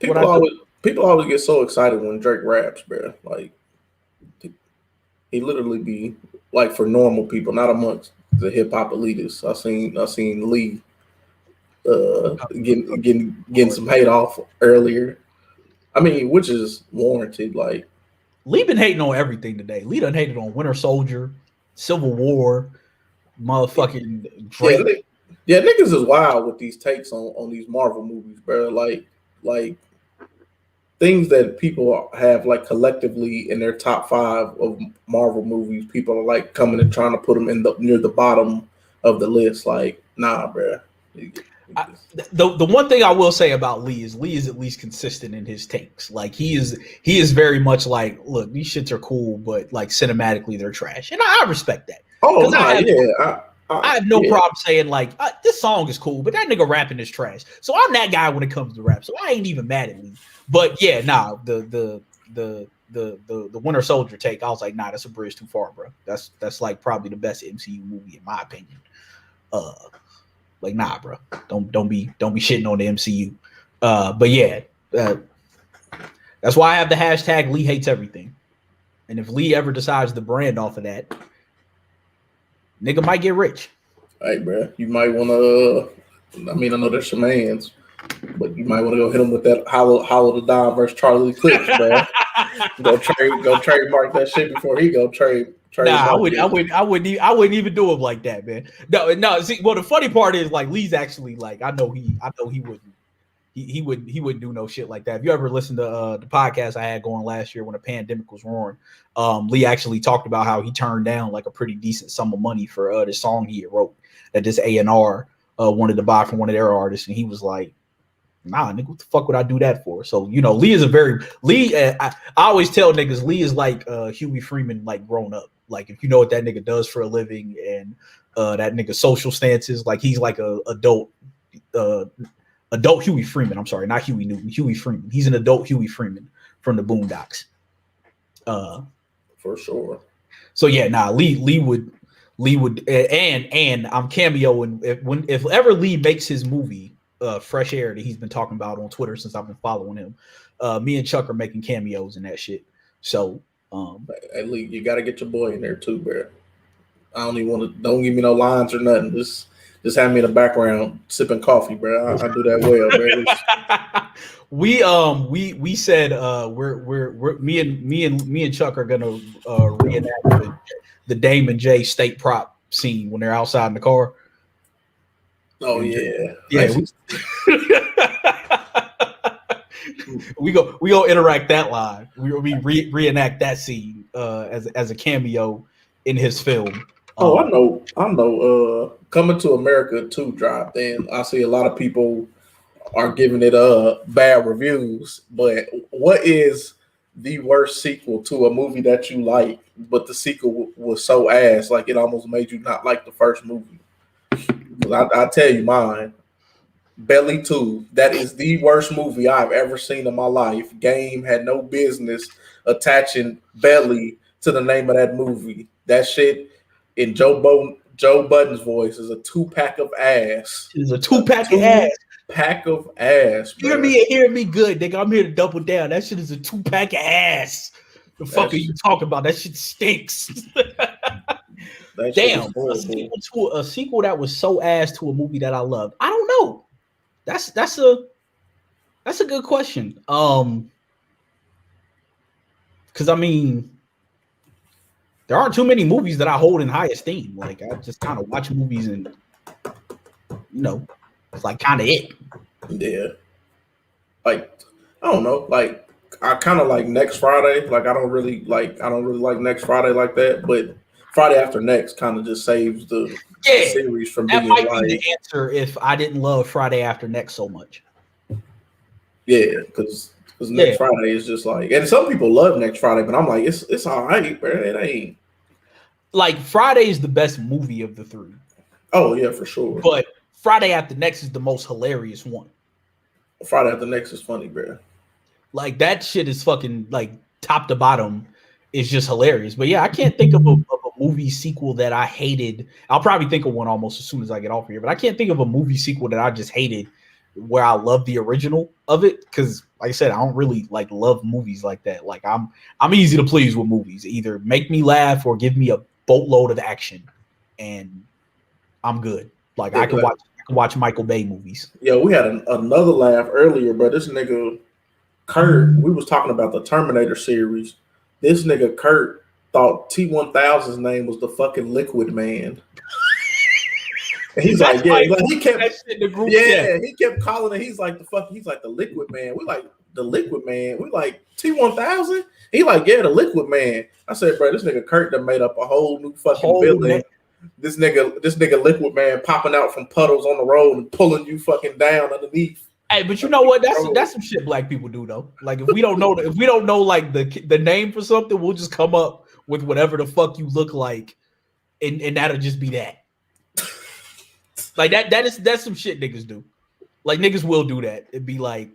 People always get so excited when Drake raps, bro. Like, he literally be like, for normal people, not amongst the hip hop elitists. I seen Lee getting some hate off earlier. I mean, which is warranted. Like Lee been hating on everything today. Lee done hated on Winter Soldier, Civil War, motherfucking Drake. Yeah, niggas is wild with these takes on these Marvel movies, bro. Like things that people have like collectively in their top 5 of Marvel movies. People are like coming and trying to put them near the bottom of the list. Like, nah, bro. The one thing I will say about Lee is at least consistent in his takes. Like he is very much like, look, these shits are cool, but like cinematically they're trash, and I respect that. Oh, nah, I have no problem saying like this song is cool, but that nigga rapping is trash. So I'm that guy when it comes to rap. So I ain't even mad at Lee. But yeah, nah, the Winter Soldier take, I was like, nah, that's a bridge too far, bro. That's like probably the best MCU movie in my opinion. Like, nah, bro. Don't be shitting on the MCU. But yeah, that's why I have the hashtag Lee hates everything. And if Lee ever decides to brand off of that, nigga might get rich. Hey, bro, you might want to. I mean, I know there's some hands, but you might want to go hit him with that Hollow the Don versus Charlie Clips, bro. go trademark that shit before he go trade. Nah, I wouldn't even do him like that, man. No. See, well, the funny part is like Lee's actually like I know he wouldn't do no shit like that. If you ever listened to the podcast I had going last year when the pandemic was roaring, Lee actually talked about how he turned down like a pretty decent sum of money for the song he wrote that this A&R wanted to buy from one of their artists, and he was like, nah, nigga, what the fuck would I do that for? So, you know, Lee is I always tell niggas Lee is like Huey Freeman, like grown up. Like if you know what that nigga does for a living and that nigga's social stances, like he's like a adult Huey Freeman. I'm sorry, not Huey Newton, Huey Freeman. He's an adult Huey Freeman from the Boondocks. For sure. So yeah, nah, Lee would and I'm cameoing if ever Lee makes his movie Fresh Air that he's been talking about on Twitter since I've been following him. Me and Chuck are making cameos in that shit. So hey, Lee, you gotta get your boy in there too, bro. I don't even want to. Don't give me no lines or nothing. Just have me in the background sipping coffee, bro. I do that well, bro. We said we're me and Chuck are gonna reenact the Damon J state prop scene when they're outside in the car. Oh yeah. We go interact that live. We reenact that scene as a cameo in his film. I know. Coming to America 2 dropped, and I see a lot of people are giving it bad reviews. But what is the worst sequel to a movie that you like, but the sequel was so ass, like it almost made you not like the first movie? I tell you mine. Belly 2. That is the worst movie I've ever seen in my life. Game had no business attaching Belly to the name of that movie. That shit in Joe Budden's voice is a 2-pack of ass. It's a 2-pack of ass. Pack of ass. Hear me good, nigga. I'm here to double down. That shit is a 2-pack of ass. The fuck are you talking about? That shit stinks. Damn, a sequel that was so ass to a movie that I loved. I don't know. That's a good question. Because I mean, there aren't too many movies that I hold in high esteem. Like I just kind of watch movies and it's like kind of it. Yeah. Like I don't know. Like I kind of like Next Friday. Like I don't really like Next Friday like that, but Friday After Next kind of just saves the series from being like. That might be the answer if I didn't love Friday After Next so much. Yeah, because Next Friday is just like, and some people love Next Friday, but I'm like, it's all right, bro. It ain't. Like Friday is the best movie of the 3. Oh yeah, for sure. But Friday After Next is the most hilarious one. Friday After Next is funny, bro. Like that shit is fucking like top to bottom is just hilarious. But yeah, I can't think of a movie sequel that I hated. I'll probably think of one almost as soon as I get off here, but I can't think of a movie sequel that I just hated where I love the original of it. Because like I said, I don't really like love movies like that. Like I'm easy to please with movies. Either make me laugh or give me a boatload of action and I'm good. Like I can watch Michael Bay movies. Yeah, we had another laugh earlier, but this nigga Kurt, we was talking about the Terminator series. This nigga Kurt thought T-1000's name was the fucking Liquid Man. And he's like, yeah, like he kept, he kept calling it. He's like the Liquid Man. We like the Liquid Man. We like T-1000. He like, yeah, the Liquid Man. I said, bro, this nigga Kurt done made up a whole new fucking villain. This nigga Liquid Man popping out from puddles on the road and pulling you fucking down underneath. Hey, but you know what? That's some shit black people do though. Like if we don't know like the name for something, we'll just come up with whatever the fuck you look like, and that'll just be that. Like that's some shit niggas do. Like niggas will do that. It'd be like,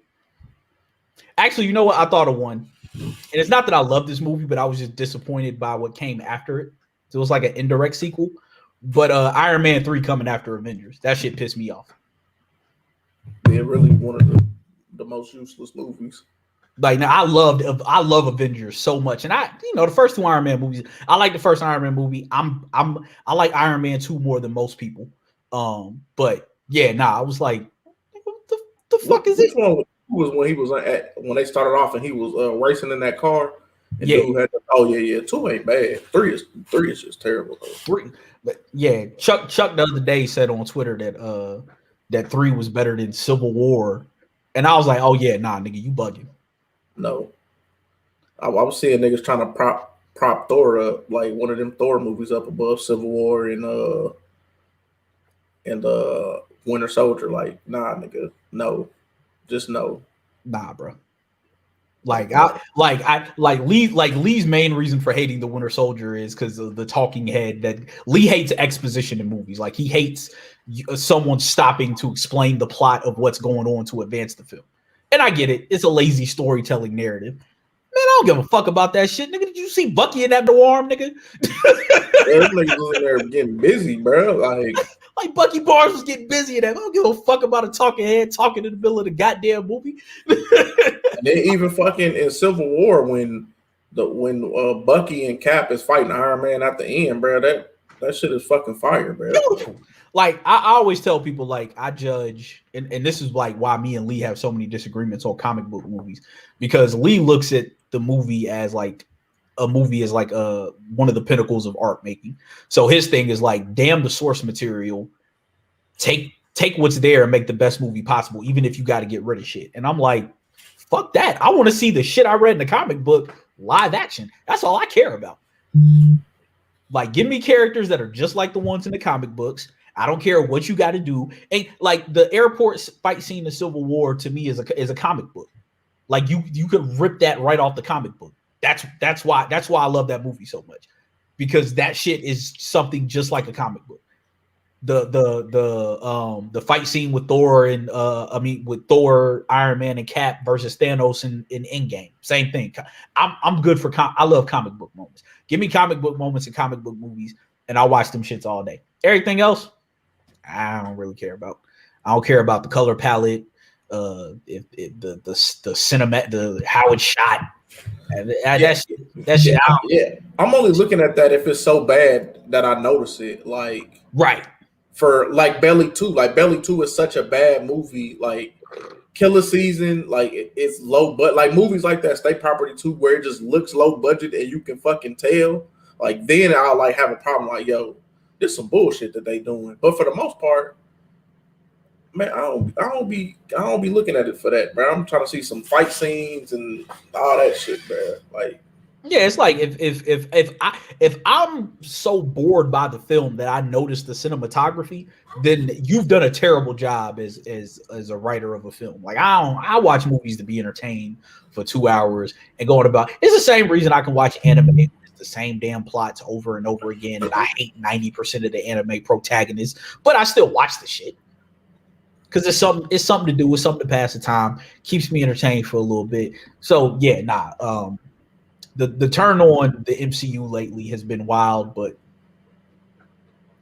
actually, you know what? I thought of one, and it's not that I love this movie, but I was just disappointed by what came after it. So it was like an indirect sequel. But Iron Man 3 coming after Avengers, that shit pissed me off. Yeah, really one of the most useless movies. Like now, I love Avengers so much, and the first two Iron Man movies. I like the first Iron Man movie. I like Iron Man 2 more than most people. But yeah, I was like, what the fuck is this? One was when he was when they started off and he was racing in that car. And dude had 2 ain't bad. 3 is just terrible though. 3, but yeah, Chuck the other day said on Twitter that 3 was better than Civil War, and I was like, oh yeah, nah, nigga, you bugging. No, I was seeing niggas trying to prop Thor up, like one of them Thor movies up above Civil War and Winter Soldier. Like, nah, nigga, no, just no. Nah, bro. Lee's main reason for hating the Winter Soldier is because of the talking head. That Lee hates exposition in movies. Like he hates someone stopping to explain the plot of what's going on to advance the film. And I get it. It's a lazy storytelling narrative. Man, I don't give a fuck about that shit, nigga. Did you see Bucky in that new arm, nigga? Those niggas was in there getting busy, bro. Like Bucky Barnes was getting busy in that. I don't give a fuck about a talking head talking in the middle of the goddamn movie. And then even fucking in Civil War when Bucky and Cap is fighting Iron Man at the end, bro, that shit is fucking fire, bro. Beautiful. Like I always tell people, like I judge, and this is like why me and Lee have so many disagreements on comic book movies, because Lee looks at the movie as like a movie is like one of the pinnacles of art making. So his thing is like, damn the source material, take what's there and make the best movie possible, even if you got to get rid of shit. And I'm like, fuck that. I want to see the shit I read in the comic book live action. That's all I care about. Like, give me characters that are just like the ones in the comic books. I don't care what you got to do. And like the airport fight scene in Civil War to me is a comic book. Like you could rip that right off the comic book. That's why I love that movie so much, because that shit is something just like a comic book. The fight scene with Thor and with Thor, Iron Man, and Cap versus Thanos in Endgame, same thing. I'm good for I love comic book moments. Give me comic book moments in comic book movies, and I'll watch them shits all day. Everything else, I don't really care about. I don't care about the color palette, if the cinema, how it's shot. That shit. Yeah, I'm only looking at that if it's so bad that I notice it. Like, right. For like Belly 2. Like Belly 2 is such a bad movie. Like Killer Season, like it's low, but like movies like that, State Property 2, where it just looks low budget and you can fucking tell. Like then I'll like have a problem. Like, yo, there's some bullshit that they doing. But for the most part, man, I don't be looking at it for that, bro. I'm trying to see some fight scenes and all that shit, bro. Like, yeah, it's like if I'm so bored by the film that I notice the cinematography, then you've done a terrible job as a writer of a film. Like I watch movies to be entertained for 2 hours and going about. It's the same reason I can watch anime. It's the same damn plots over and over again, and I hate 90% of the anime protagonists, but I still watch the shit. Because it's something to do, it's something to pass the time, keeps me entertained for a little bit. So yeah, the turn on the MCU lately has been wild, but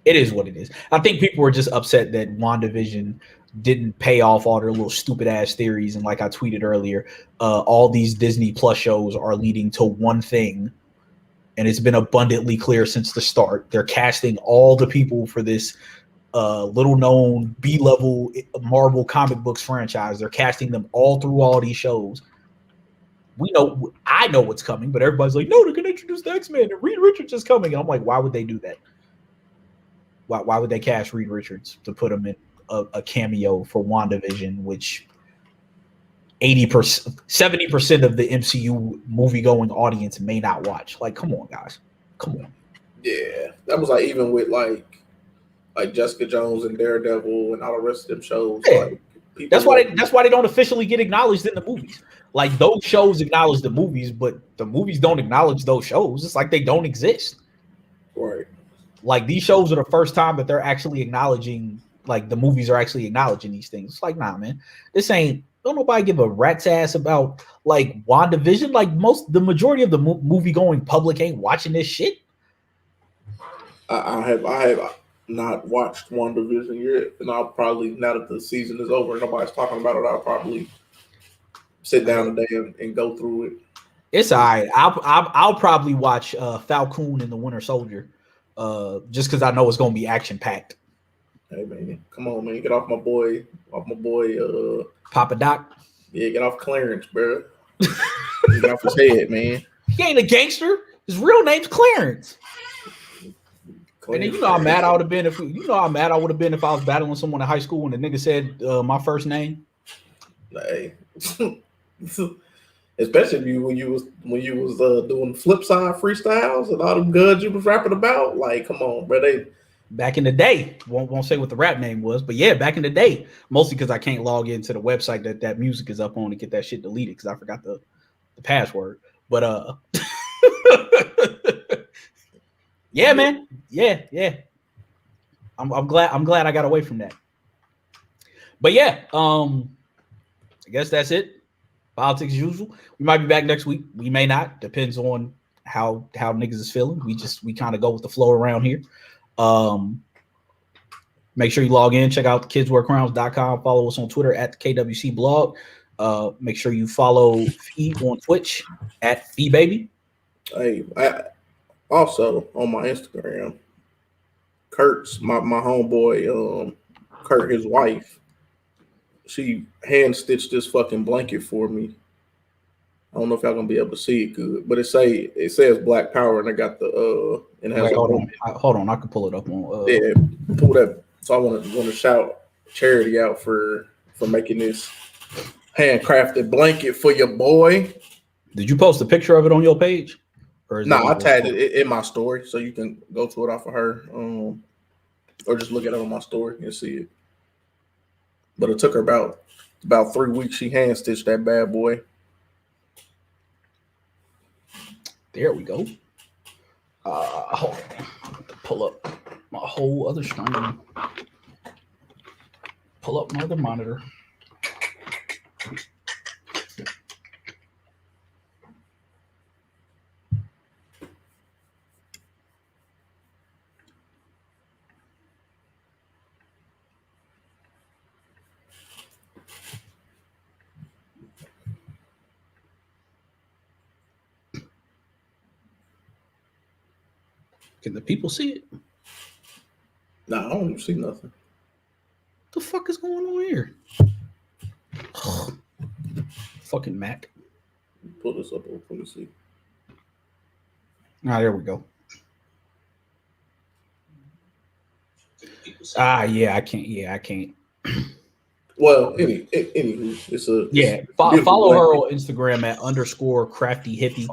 it is what it is. I think people were just upset that WandaVision didn't pay off all their little stupid ass theories. And like I tweeted earlier, all these Disney Plus shows are leading to one thing. And it's been abundantly clear since the start. They're casting all the people for this little known B-level Marvel comic books franchise. They're casting them all through all these shows. I know what's coming, but everybody's like, no, they're gonna introduce the X-Men and Reed Richards is coming. And I'm like, why would they do that? Why would they cast Reed Richards to put him in a cameo for WandaVision, which 80%, 70% of the MCU movie-going audience may not watch? Like, come on, guys. Come on. Yeah. That was like even with like Jessica Jones and Daredevil and all the rest of them shows. Yeah. Like, that's why they don't officially get acknowledged in the movies. Like, those shows acknowledge the movies, but the movies don't acknowledge those shows. It's like they don't exist. Right. Like, these shows are the first time that they're actually acknowledging, like, the movies are actually acknowledging these things. It's like, nah, man, don't nobody give a rat's ass about, like, WandaVision. Like, the majority of the movie-going public ain't watching this shit. I have not watched WandaVision yet, and I'll probably, now that the season is over and nobody's talking about it, I'll probably sit down today and go through it. It's all right. I'll probably watch Falcon and the Winter Soldier, just because I know it's gonna be action packed. Hey man, come on, man, get off my boy, Papa Doc. Yeah, get off Clarence, bro. Get off his head, man. He ain't a gangster. His real name's Clarence. And then how mad I would have been if I was battling someone in high school and the nigga said my first name. Hey. Especially when you was doing flip side freestyles and all them guns you was rapping about. Like, come on, bro. Back in the day, won't say what the rap name was, but yeah, back in the day, mostly because I can't log into the website that music is up on to get that shit deleted because I forgot the password. But yeah, man, yeah. I'm glad I got away from that. But yeah, I guess that's it. Politics as usual. We might be back next week. We may not. Depends on how niggas is feeling. We kind of go with the flow around here. Make sure you log in. Check out kidswearcrowns.com. Follow us on Twitter at the KWC blog. Make sure you follow Fee on Twitch at FeeBaby. Hey, also on my Instagram, Kurt's my homeboy, Kurt, his wife. She hand stitched this fucking blanket for me. I don't know if y'all gonna be able to see it good, but it says Black Power, and I got the and it has. Wait, hold on, I can pull it up on. Yeah, pull that. So I want to shout Charity out for making this handcrafted blanket for your boy. Did you post a picture of it on your page? No, I tagged it in my story, so you can go to it off of her, or just look at it on my story and see it. But it took her about 3 weeks. She hand stitched that bad boy. There we go. Hold on. Pull up my whole other screen. Pull up my other monitor. Can the people see it? Nah, I don't even see nothing. What the fuck is going on here? Fucking Mac. Pull this up. Let me see. There we go. Yeah, I can't. Yeah, I can't. Well, anywho, follow her on Instagram at _crafty_hippie.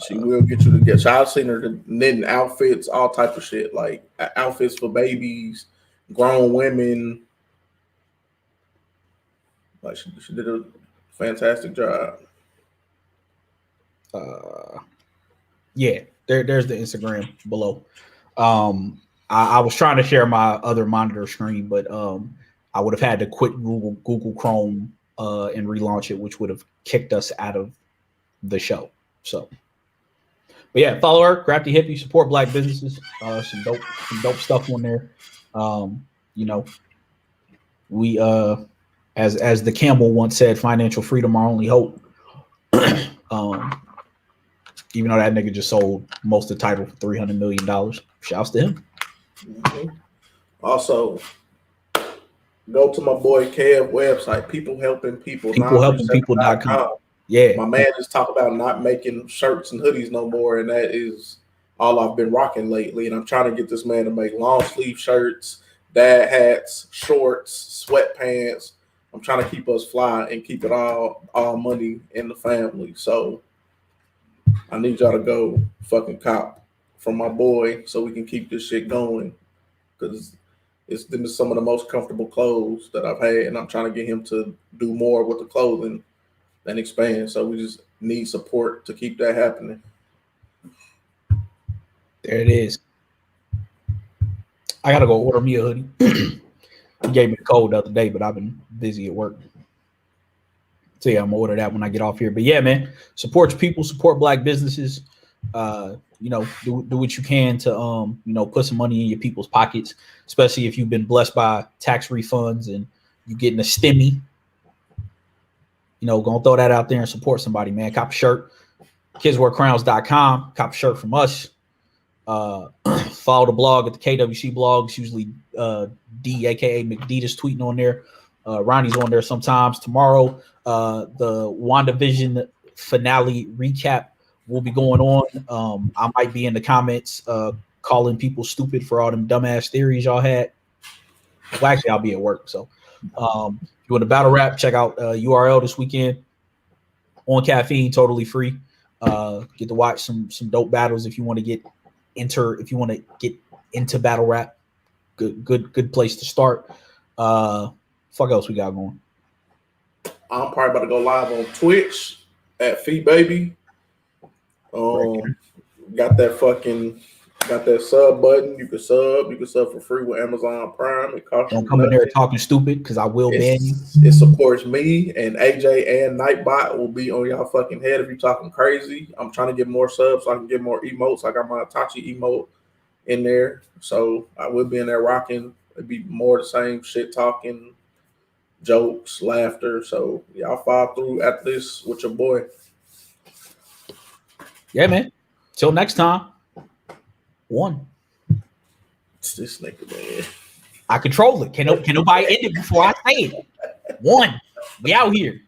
She will get you to get. So I've seen her knitting outfits, all type of shit, like outfits for babies, grown women. Like she did a fantastic job. Yeah, there's the Instagram below. I was trying to share my other monitor screen, but I would have had to quit Google Chrome and relaunch it, which would have kicked us out of the show. So, but yeah, follow her, Crafty Hippie, support black businesses. Some dope stuff on there. We as the Campbell once said, financial freedom our only hope. Even though that nigga just sold most of the title for $300 million. Shouts to him. Mhm. Also, go to my boy Kev website, Peoplehelpingpeople.com. peoplehelpingpeople.com. Yeah. My man just talked about not making shirts and hoodies no more, and that is all I've been rocking lately. And I'm trying to get this man to make long sleeve shirts, dad hats, shorts, sweatpants. I'm trying to keep us fly and keep it all money in the family. So I need y'all to go fucking cop from my boy so we can keep this shit going because it's been some of the most comfortable clothes that I've had, and I'm trying to get him to do more with the clothing and expand. So we just need support to keep that happening. There it is. I gotta go order me a hoodie. He gave me the code the other day, but I've been busy at work. So yeah, I'm gonna order that when I get off here. But yeah, man, support your people, support black businesses. Do what you can to put some money in your people's pockets, especially if you've been blessed by tax refunds and you getting a stimmy. Gonna throw that out there and support somebody, man. Cop a shirt, kidswearcrowns.com, cop a shirt from us. Follow the blog at the KWC blog. It's usually D, aka McDeedus, tweeting on there. Ronnie's on there sometimes. Tomorrow, the WandaVision finale recap will be going on. I might be in the comments calling people stupid for all them dumbass theories y'all had. Well, actually, I'll be at work. So if you want to battle rap, check out URL this weekend on Caffeine, totally free. Get to watch some dope battles if you want to get into battle rap. Good place to start. Fuck else we got going? I'm probably about to go live on Twitch at Fee Baby. Got that sub button. You can sub for free with Amazon Prime. It costs Don't come in there talking stupid because I will ban you. It supports me, and AJ and Nightbot will be on y'all fucking head if you're talking crazy. I'm trying to get more subs so I can get more emotes. I got my Itachi emote in there, so I will be in there rocking. It'd be more the same shit talking, jokes, laughter. So y'all follow through at this with your boy. Yeah, man. Till next time. One. It's this nigga, man. I control it. Can nobody end it before I say it? One. We out here.